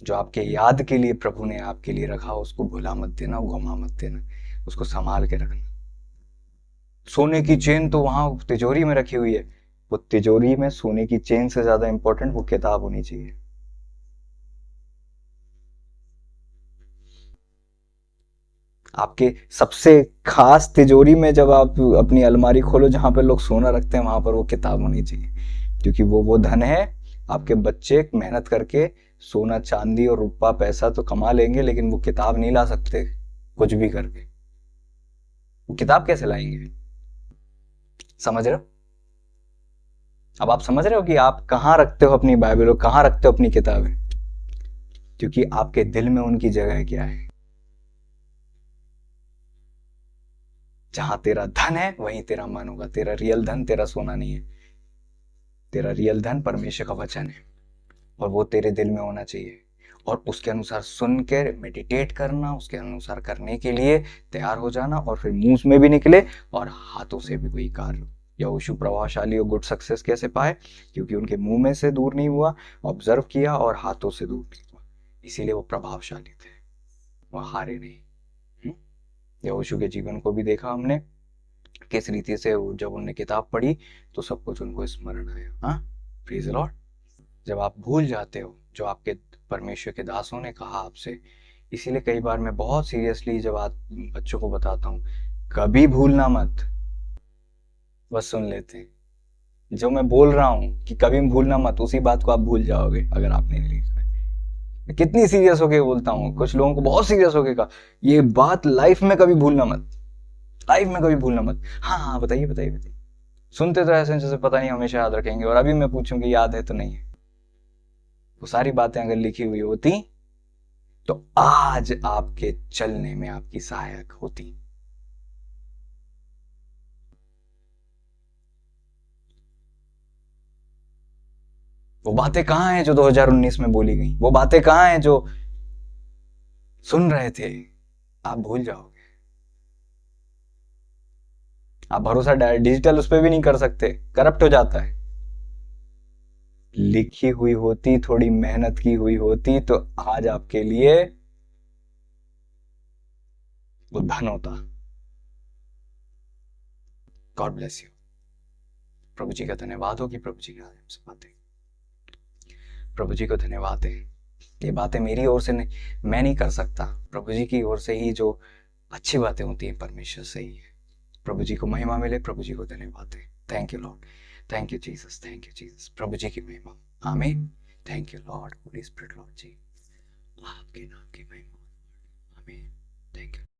जो आपके याद के लिए प्रभु ने आपके लिए रखा, उसको भुला मत देना, घुमा मत देना, उसको संभाल के रखना। सोने की चेन तो वहां तिजोरी में रखी हुई है, वो तिजोरी में सोने की चेन से ज्यादा इंपॉर्टेंट वो किताब होनी चाहिए। आपके सबसे खास तिजोरी में जब आप अपनी अलमारी खोलो, जहां पर लोग सोना रखते हैं, वहां पर वो किताब होनी चाहिए, क्योंकि वो धन है। आपके बच्चे मेहनत करके सोना चांदी और रुपया पैसा तो कमा लेंगे, लेकिन वो किताब नहीं ला सकते कुछ भी करके। वो किताब कैसे लाएंगे? समझ रहे हो? अब आप समझ रहे हो कि आप कहां रखते हो अपनी बाइबल और कहां रखते हो अपनी किताबें, क्योंकि आपके दिल में उनकी जगह क्या है। जहां तेरा धन है वहीं तेरा मन होगा। तेरा रियल धन तेरा सोना नहीं है, तेरा रियल धन परमेश्वर का वचन है, और वो तेरे दिल में होना चाहिए, और उसके अनुसार सुन के मेडिटेट करना, उसके अनुसार करने के लिए तैयार हो जाना, और फिर मुंह में भी निकले और हाथों से भी वही कार्य। यहोशू प्रभावशाली और गुड सक्सेस कैसे पाए? क्योंकि उनके मुंह में से दूर नहीं हुआ, ऑब्जर्व किया, और हाथों से दूर नहीं हुआ, इसीलिए वो प्रभावशाली थे, वो हारे नहीं। यहोशू के जीवन को भी देखा हमने, किस रीति से जब उन्होंने किताब पढ़ी तो सब कुछ उनको स्मरण आया। हाँ, प्रेज लॉर्ड। जब आप भूल जाते हो जो आपके परमेश्वर के दासों ने कहा आपसे, इसीलिए कई बार मैं बहुत सीरियसली जब आप बच्चों को बताता हूँ, कभी भूलना मत। बस सुन लेते हैं जो मैं बोल रहा हूँ कि कभी भूलना मत, उसी बात को आप भूल जाओगे अगर आपने नहीं लिखा है। मैं कितनी सीरियस होके बोलता हूँ, कुछ लोगों को बहुत सीरियस होके कहा, ये बात लाइफ में कभी भूलना मत, लाइफ में कभी भूलना मत। हाँ हाँ, बताइए बताइए बताइए। सुनते तो ऐसे जैसे पता नहीं हमेशा याद रखेंगे, और अभी मैं पूछूंगी याद है तो नहीं है। वो सारी बातें अगर लिखी हुई होती तो आज आपके चलने में आपकी सहायक होती। वो बातें कहां हैं जो 2019 में बोली गई? वो बातें कहां हैं जो सुन रहे थे? आप भूल जाओगे। आप भरोसा डिजिटल उस पर भी नहीं कर सकते, करप्ट हो जाता है। लिखी हुई होती, थोड़ी मेहनत की हुई होती तो आज आपके लिए वो धन होता। God bless you. प्रभु जी का धन्यवाद हो कि प्रभु जी ने आज हमसे बातें। प्रभु जी को धन्यवाद है। ये बातें मेरी ओर से नहीं, मैं नहीं कर सकता, प्रभु जी की ओर से ही जो अच्छी बातें होती हैं परमेश्वर से ही है। प्रभु जी को महिमा मिले, प्रभु जी को धन्यवाद है। Thank you Lord, thank you Jesus, thank you Jesus. प्रभु जी की महिमा। Amen. Thank you Lord, holy spirit Lord ji, आपके नाम